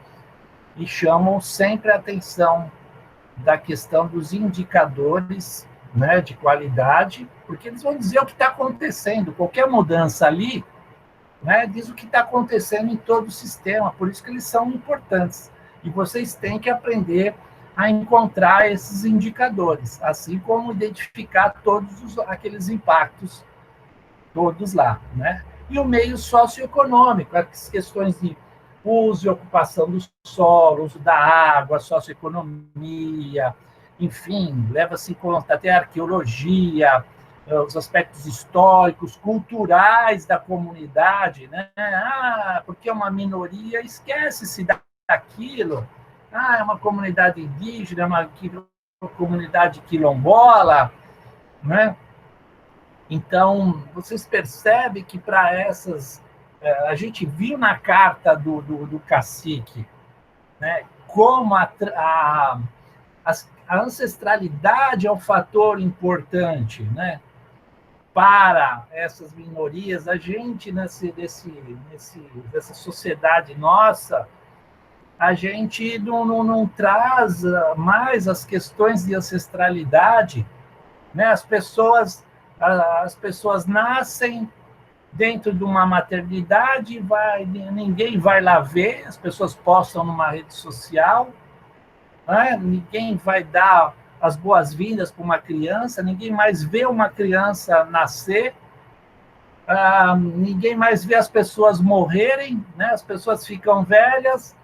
E chamam sempre a atenção da questão dos indicadores, né, de qualidade, porque eles vão dizer o que está acontecendo. Qualquer mudança ali, né, diz o que está acontecendo em todo o sistema, por isso que eles são importantes. E vocês têm que aprender a encontrar esses indicadores, assim como identificar todos aqueles impactos, todos lá, né? E o meio socioeconômico, as questões de uso e ocupação do solo, uso da água, socioeconomia, enfim, leva-se em conta até a arqueologia, os aspectos históricos, culturais da comunidade, né? Porque é uma minoria, esquece-se daquilo. É uma comunidade indígena, uma comunidade quilombola, né? Então, vocês percebem que para essas... A gente viu na carta do cacique, né, como a ancestralidade é um fator importante, né, para essas minorias. A gente, nessa sociedade nossa, a gente não traz mais as questões de ancestralidade, né? As pessoas nascem dentro de uma maternidade, ninguém vai lá ver, as pessoas postam numa rede social, né? Ninguém vai dar as boas-vindas para uma criança, ninguém mais vê uma criança nascer, ninguém mais vê as pessoas morrerem, né? As pessoas ficam velhas,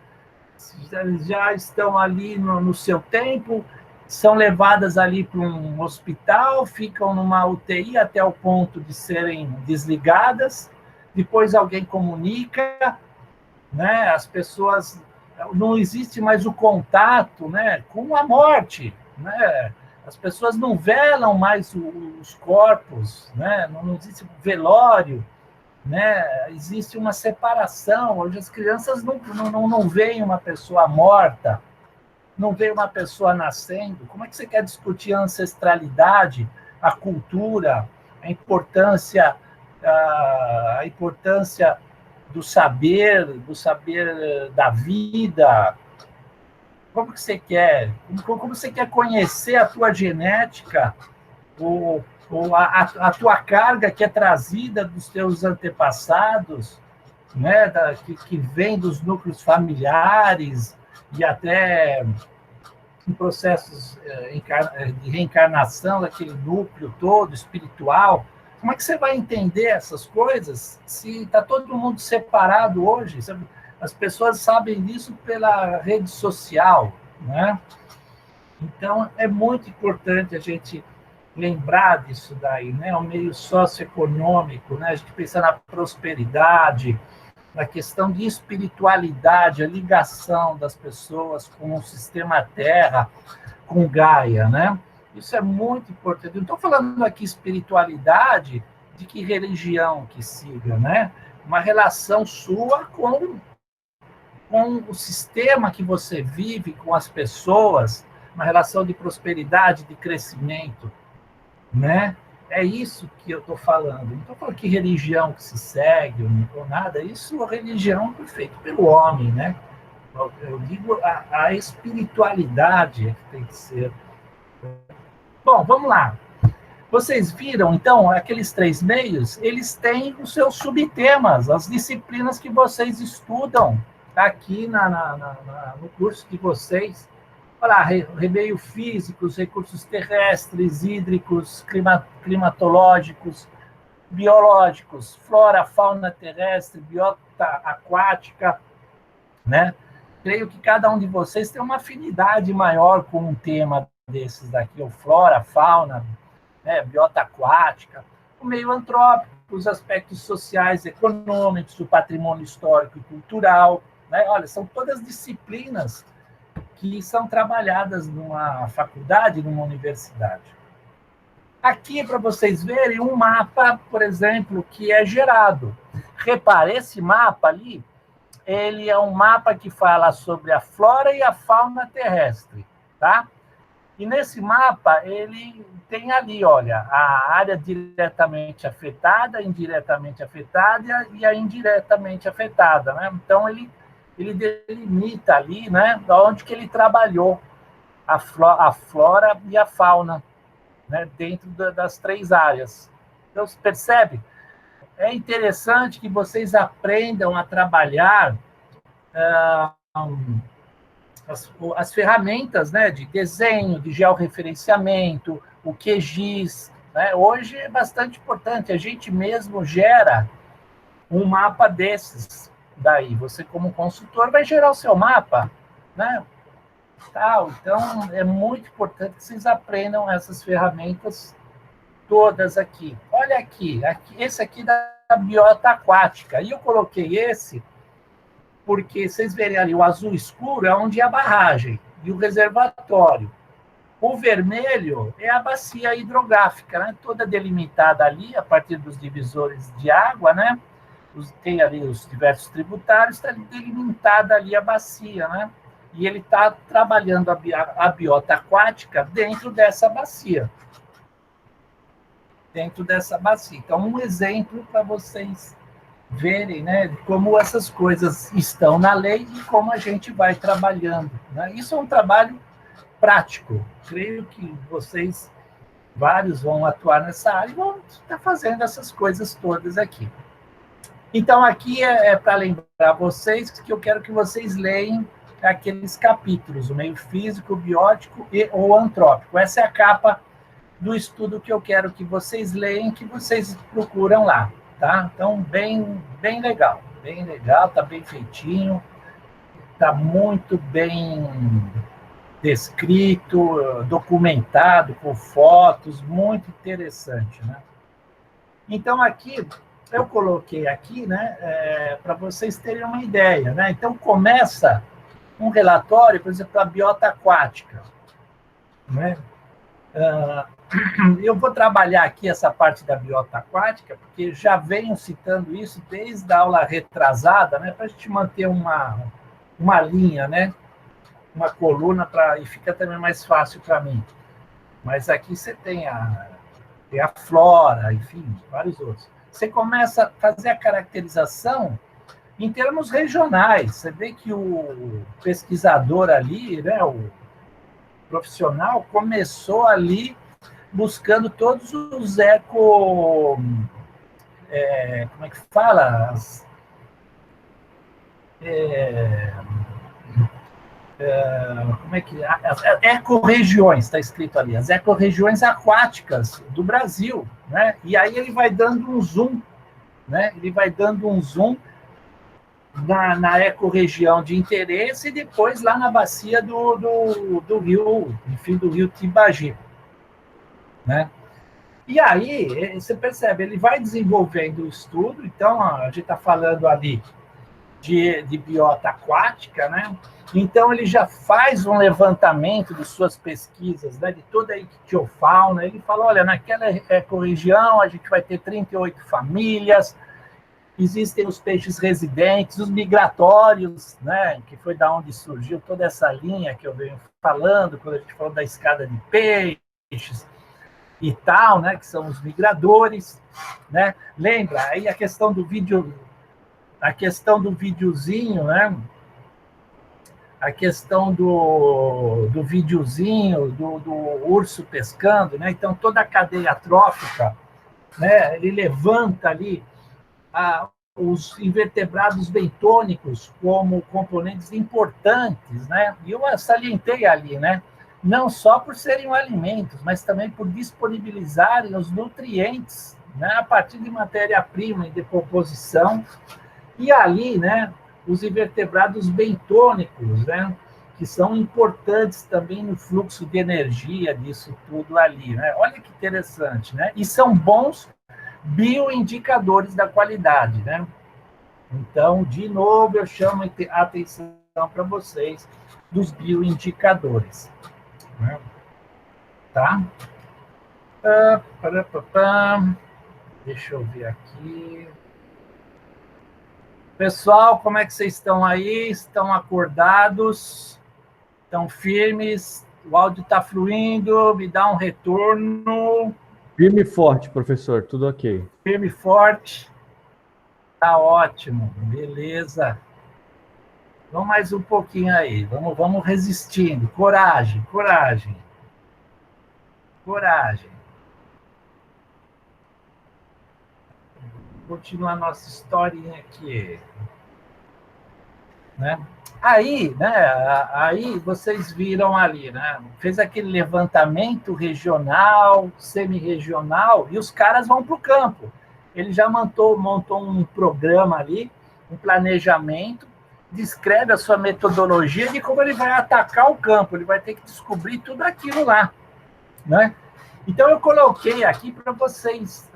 já estão ali no seu tempo, são levadas ali para um hospital, ficam numa UTI até o ponto de serem desligadas, depois alguém comunica, né? As pessoas... Não existe mais o contato, né, com a morte, né? As pessoas não velam mais os corpos, né? Não existe velório, né? Existe uma separação. Hoje as crianças não veem uma pessoa morta, não veem uma pessoa nascendo. Como é que você quer discutir a ancestralidade, a cultura, a importância do saber da vida? Como que você quer? Como você quer conhecer a tua genética, ou a tua carga que é trazida dos teus antepassados, né, que vem dos núcleos familiares e até em processos de reencarnação daquele núcleo todo espiritual? Como é que você vai entender essas coisas se está todo mundo separado hoje? As pessoas sabem disso pela rede social, né? Então, é muito importante a gente lembrar disso daí, né? O meio socioeconômico, né? A gente pensa na prosperidade, na questão de espiritualidade, a ligação das pessoas com o sistema Terra, com Gaia, né? Isso é muito importante. Não estou falando aqui espiritualidade de que religião que siga, né? Uma relação sua com o sistema que você vive, com as pessoas, uma relação de prosperidade, de crescimento, né? É isso que eu estou falando. Não estou falando que religião que se segue ou nada. Isso é religião feita pelo homem, né? Eu digo a espiritualidade é que tem que ser. Bom, vamos lá. Vocês viram, então, aqueles 3 meios, eles têm os seus subtemas, as disciplinas que vocês estudam aqui no curso de vocês. Olha lá, meio físicos, recursos terrestres, hídricos, climatológicos, biológicos, flora, fauna terrestre, biota aquática, né? Creio que cada um de vocês tem uma afinidade maior com um tema desses daqui, ou flora, fauna, né, biota aquática, o meio antrópico, os aspectos sociais, econômicos, o patrimônio histórico e cultural, né? Olha, são todas disciplinas que são trabalhadas numa faculdade, numa universidade. Aqui, para vocês verem, um mapa, por exemplo, que é gerado. Repare, esse mapa ali, ele é um mapa que fala sobre a flora e a fauna terrestre, tá? E nesse mapa, ele tem ali, olha, a área diretamente afetada, indiretamente afetada e a indiretamente afetada, né? Então, ele delimita ali, né, onde que ele trabalhou a flora e a fauna, né, dentro das 3 áreas. Então, você percebe? É interessante que vocês aprendam a trabalhar as ferramentas, né, de desenho, de georreferenciamento, o QGIS, né? Hoje é bastante importante, a gente mesmo gera um mapa desses daí. Você, como consultor, vai gerar o seu mapa, né? Então, é muito importante que vocês aprendam essas ferramentas todas aqui. Olha aqui, esse aqui da biota aquática. E eu coloquei esse porque vocês verem ali, o azul escuro é onde é a barragem e o reservatório. O vermelho é a bacia hidrográfica, né? Toda delimitada ali, a partir dos divisores de água, né? Tem ali os diversos tributários, está delimitada ali a bacia, né? E ele está trabalhando a biota aquática dentro dessa bacia. Dentro dessa bacia. Então, um exemplo para vocês verem, né, como essas coisas estão na lei e como a gente vai trabalhando, né? Isso é um trabalho prático. Creio que vocês, vários, vão atuar nessa área e vão estar fazendo essas coisas todas aqui. Então, aqui é para lembrar vocês que eu quero que vocês leiam aqueles capítulos, o meio físico, biótico e ou antrópico. Essa é a capa do estudo que eu quero que vocês leiam, que vocês procuram lá, tá? Então, bem legal, tá bem feitinho, tá muito bem descrito, documentado, com fotos, muito interessante, né? Então, aqui, eu coloquei aqui, né, para vocês terem uma ideia, né? Então, começa um relatório, por exemplo, a biota aquática, né? Eu vou trabalhar aqui essa parte da biota aquática, porque já venho citando isso desde a aula retrasada, né, para a gente manter uma linha, né, uma coluna, e fica também mais fácil para mim. Mas aqui você tem a flora, enfim, vários outros. Você começa a fazer a caracterização em termos regionais. Você vê que o pesquisador ali, né, o profissional, começou ali buscando todos os como é que fala? como é que as ecorregiões, está escrito ali, as ecorregiões aquáticas do Brasil, né? E aí ele vai dando um zoom, né? Ele vai dando um zoom na ecorregião de interesse e depois lá na bacia do rio, enfim, do rio Tibagi, né? E aí, você percebe, ele vai desenvolvendo o estudo, então a gente está falando ali de biota aquática, né? Então ele já faz um levantamento de suas pesquisas, né, de toda a ictiofauna. Ele fala, olha, naquela ecorregião a gente vai ter 38 famílias, existem os peixes residentes, os migratórios, né, que foi da onde surgiu toda essa linha que eu venho falando, quando a gente falou da escada de peixes e tal, né, que são os migradores, né? Lembra? Aí a questão do videozinho, né? A questão do videozinho, do urso pescando, né? Então, toda a cadeia trófica, né? Ele levanta ali os invertebrados bentônicos como componentes importantes, né? E eu salientei ali, né? Não só por serem alimentos, mas também por disponibilizarem os nutrientes, né? A partir de matéria-prima em decomposição. E ali, né, os invertebrados bentônicos, né, que são importantes também no fluxo de energia disso tudo ali, né? Olha que interessante, né? E são bons bioindicadores da qualidade, né? Então, de novo, eu chamo a atenção para vocês dos bioindicadores, né? Tá? Deixa eu ver aqui. Pessoal, como é que vocês estão aí? Estão acordados? Estão firmes? O áudio está fluindo? Me dá um retorno. Firme e forte, professor, tudo ok. Firme e forte. Tá ótimo, beleza. Vamos mais um pouquinho aí. Vamos resistindo. Coragem, coragem. Coragem. Continuar a nossa historinha aqui, né? Aí vocês viram ali, né? Fez aquele levantamento regional, semi-regional, e os caras vão para o campo. Ele já montou um programa ali, um planejamento, descreve a sua metodologia de como ele vai atacar o campo. Ele vai ter que descobrir tudo aquilo lá, né? Então eu coloquei aqui para vocês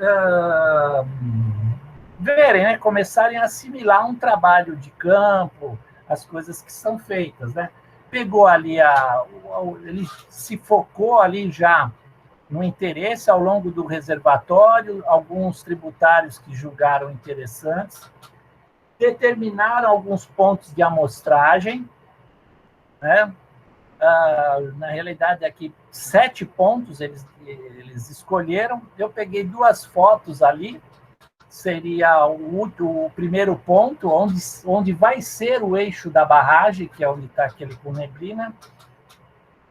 verem, né? Começarem a assimilar um trabalho de campo, as coisas que são feitas, né? Pegou ali ele se focou ali já no interesse ao longo do reservatório, alguns tributários que julgaram interessantes, determinaram alguns pontos de amostragem, né? Na realidade, aqui 7 pontos eles escolheram. Eu peguei 2 fotos ali. Seria o primeiro ponto, onde vai ser o eixo da barragem, que é onde está aquele com neblina,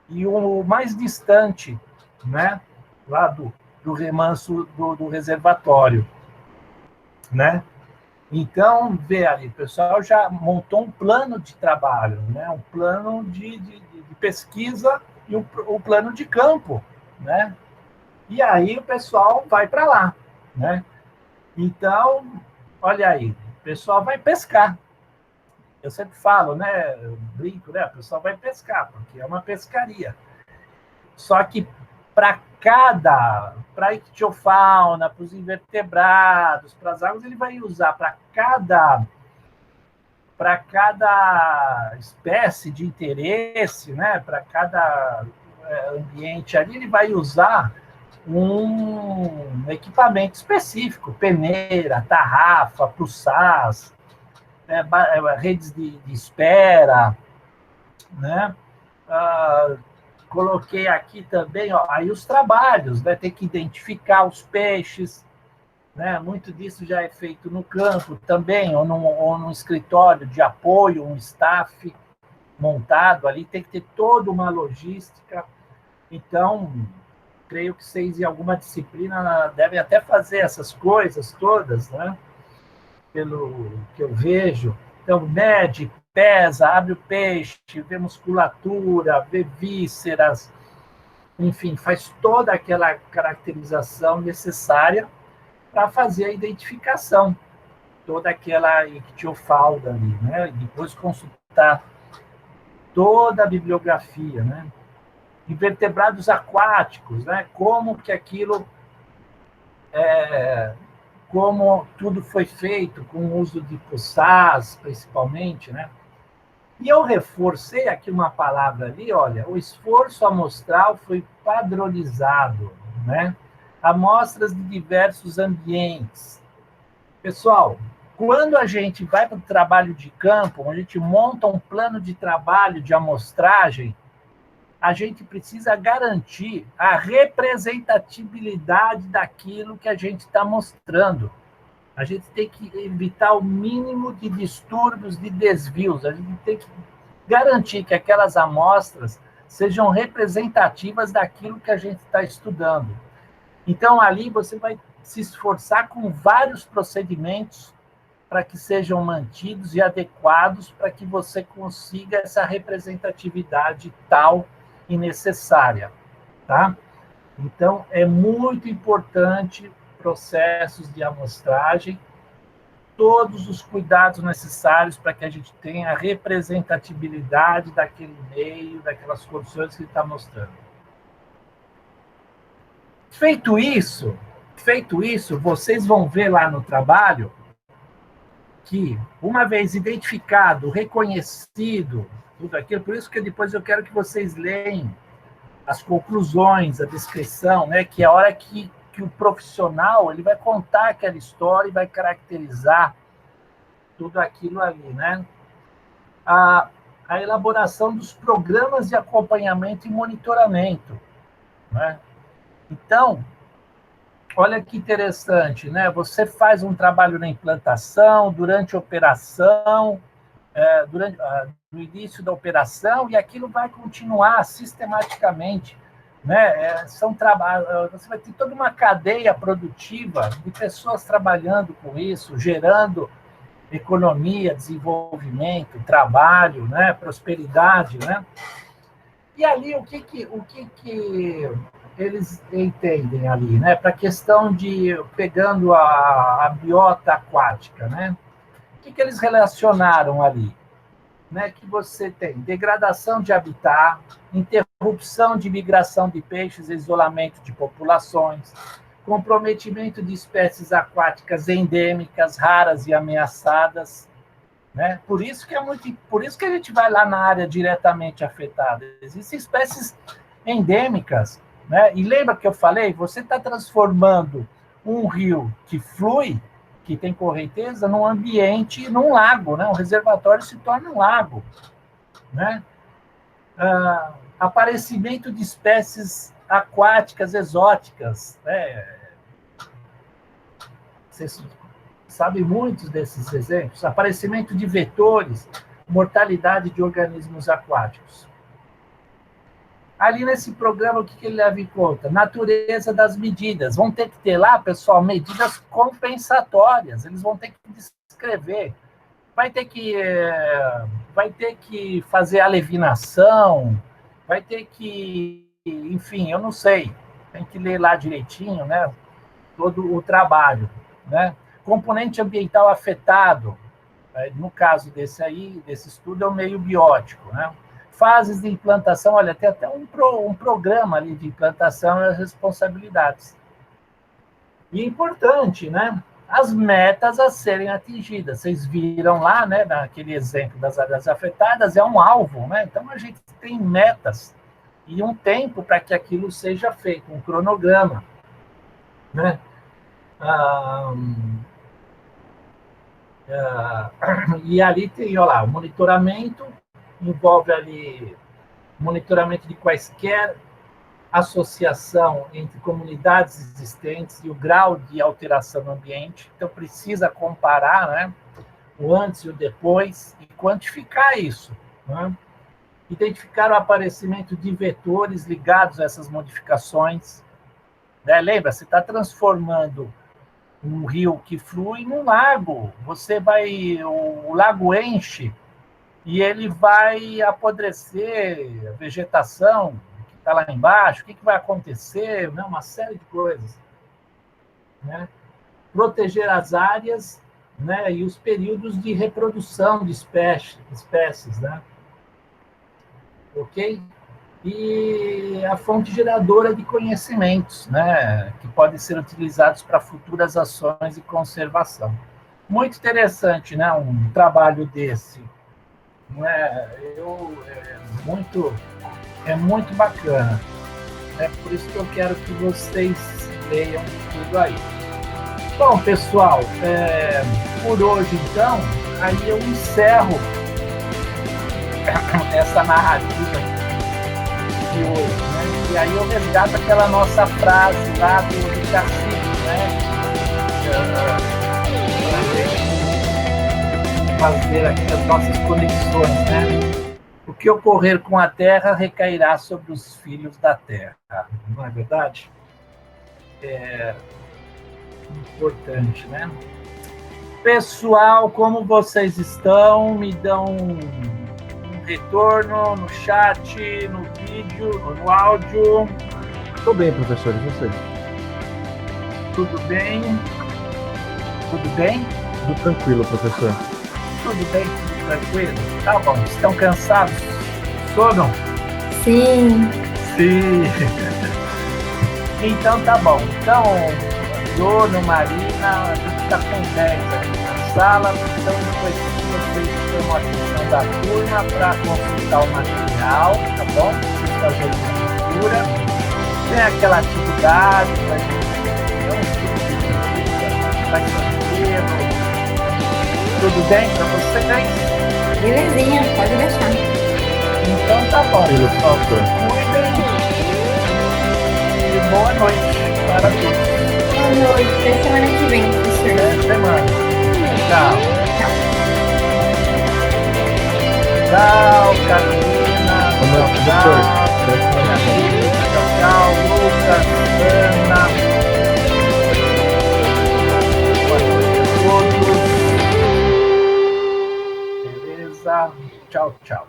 e o mais distante, né, lá do remanso do reservatório, né? Então, vê ali, o pessoal já montou um plano de trabalho, né, um plano de pesquisa e o plano de campo, né? E aí o pessoal vai para lá, né? Então, olha aí, o pessoal vai pescar. Eu sempre falo, né? Eu brinco, né? O pessoal vai pescar, porque é uma pescaria. Só que para a ictiofauna, para os invertebrados, para as águas, ele vai usar para cada espécie de interesse, né? Para cada ambiente ali, ele vai usar um equipamento específico, peneira, tarrafa, prussás, redes de espera, né? Coloquei aqui também, ó, aí os trabalhos, vai ter que identificar os peixes, né? Muito disso já é feito no campo também, ou num escritório de apoio, um staff montado ali, tem que ter toda uma logística. Então, creio que vocês, em alguma disciplina, devem até fazer essas coisas todas, né? Pelo que eu vejo. Então, médico, pesa, abre o peixe, vê musculatura, vê vísceras, enfim, faz toda aquela caracterização necessária para fazer a identificação, toda aquela ictiofauda ali, né? E depois consultar toda a bibliografia, né? Invertebrados aquáticos, né? Como que aquilo, como tudo foi feito, com o uso de pulsars, principalmente, né? E eu reforcei aqui uma palavra ali, olha, o esforço amostral foi padronizado, né? Amostras de diversos ambientes. Pessoal, quando a gente vai para o trabalho de campo, a gente monta um plano de trabalho de amostragem, a gente precisa garantir a representatividade daquilo que a gente está mostrando. A gente tem que evitar o mínimo de distúrbios, de desvios. A gente tem que garantir que aquelas amostras sejam representativas daquilo que a gente está estudando. Então, ali você vai se esforçar com vários procedimentos para que sejam mantidos e adequados para que você consiga essa representatividade tal e necessária, tá? Então, é muito importante processos de amostragem, todos os cuidados necessários para que a gente tenha a representatividade daquele meio, daquelas condições que ele está mostrando. Feito isso, vocês vão ver lá no trabalho que, uma vez identificado, reconhecido, tudo aquilo, por isso que depois eu quero que vocês leiam as conclusões, a descrição, né, que é a hora que o profissional ele vai contar aquela história e vai caracterizar tudo aquilo ali, né? A elaboração dos programas de acompanhamento e monitoramento, né? Então, olha que interessante, né? Você faz um trabalho na implantação, durante a operação, no início da operação, e aquilo vai continuar sistematicamente, né? Você vai ter toda uma cadeia produtiva de pessoas trabalhando com isso, gerando economia, desenvolvimento, trabalho, né? Prosperidade, né? E ali o que eles entendem ali, né? Para a questão de pegando a biota aquática, né? O que eles relacionaram ali? Né, que você tem degradação de habitat, interrupção de migração de peixes, isolamento de populações, comprometimento de espécies aquáticas endêmicas, raras e ameaçadas, né? Por isso que a gente vai lá na área diretamente afetada. Existem espécies endêmicas, né? E lembra que eu falei, você está transformando um rio que flui, que tem correnteza, num ambiente, num lago, né? Um reservatório se torna um lago, né? Aparecimento de espécies aquáticas exóticas, né? Vocês sabem muitos desses exemplos. Aparecimento de vetores, mortalidade de organismos aquáticos. Ali nesse programa, o que ele leva em conta? Natureza das medidas. Vão ter que ter lá, pessoal, medidas compensatórias. Eles vão ter que descrever. Vai ter que fazer alevinação, vai ter que... Enfim, eu não sei. Tem que ler lá direitinho, né? Todo o trabalho, né? Componente ambiental afetado. No caso desse estudo, é o meio biótico, né? Fases de implantação, olha, tem até um programa ali de implantação e as responsabilidades. E é importante, né? As metas a serem atingidas. Vocês viram lá, né, naquele exemplo das áreas afetadas, é um alvo, né? Então, a gente tem metas e um tempo para que aquilo seja feito, um cronograma, né? E ali tem, olha lá, o monitoramento, envolve ali monitoramento de quaisquer associação entre comunidades existentes e o grau de alteração no ambiente. Então, precisa comparar, né, o antes e o depois e quantificar isso, né? Identificar o aparecimento de vetores ligados a essas modificações, né? Lembra, você está transformando um rio que flui num lago. O lago enche, e ele vai apodrecer a vegetação que está lá embaixo, o que vai acontecer, né? Uma série de coisas. Né? Proteger as áreas, né? E os períodos de reprodução de espécies, né? Ok? E a fonte geradora de conhecimentos, né? Que podem ser utilizados para futuras ações de conservação. Muito interessante, né? Um trabalho desse. Né? É muito bacana. É por isso que eu quero que vocês leiam tudo aí. Bom, pessoal, por hoje, então, aí eu encerro essa narrativa de hoje, né? E aí eu resgato aquela nossa frase lá do Cacique, né? Para fazer aqui as nossas conexões, né? O que ocorrer com a terra recairá sobre os filhos da terra. Não é verdade? É importante, né? Pessoal, como vocês estão? Me dão um retorno no chat, no vídeo, no áudio. Estou bem, professor, e você? Tudo bem? Tudo bem? Tudo tranquilo, professor. Tudo bem, tudo tranquilo? Tá bom. Estão cansados? Sono? Sim. Sim. Então tá bom. Então, Bruno, Marina, a gente está com 10 aqui na sala, então depois vocês chamam a atenção da turma para consultar o material, tá bom? Fazer uma leitura. Tem aquela atividade, vai tranquilo. Tudo bem para vocês? Belezinha, pode deixar. Então tá bom, pessoal. Cuidem e boa noite para todos. Boa noite, até semana que vem, professor. Até semana. Tchau. Tchau, Carolina. Boa noite, professor. Tchau, Lucas, Ana. Boa noite a todos. Beleza? Tchau, tchau.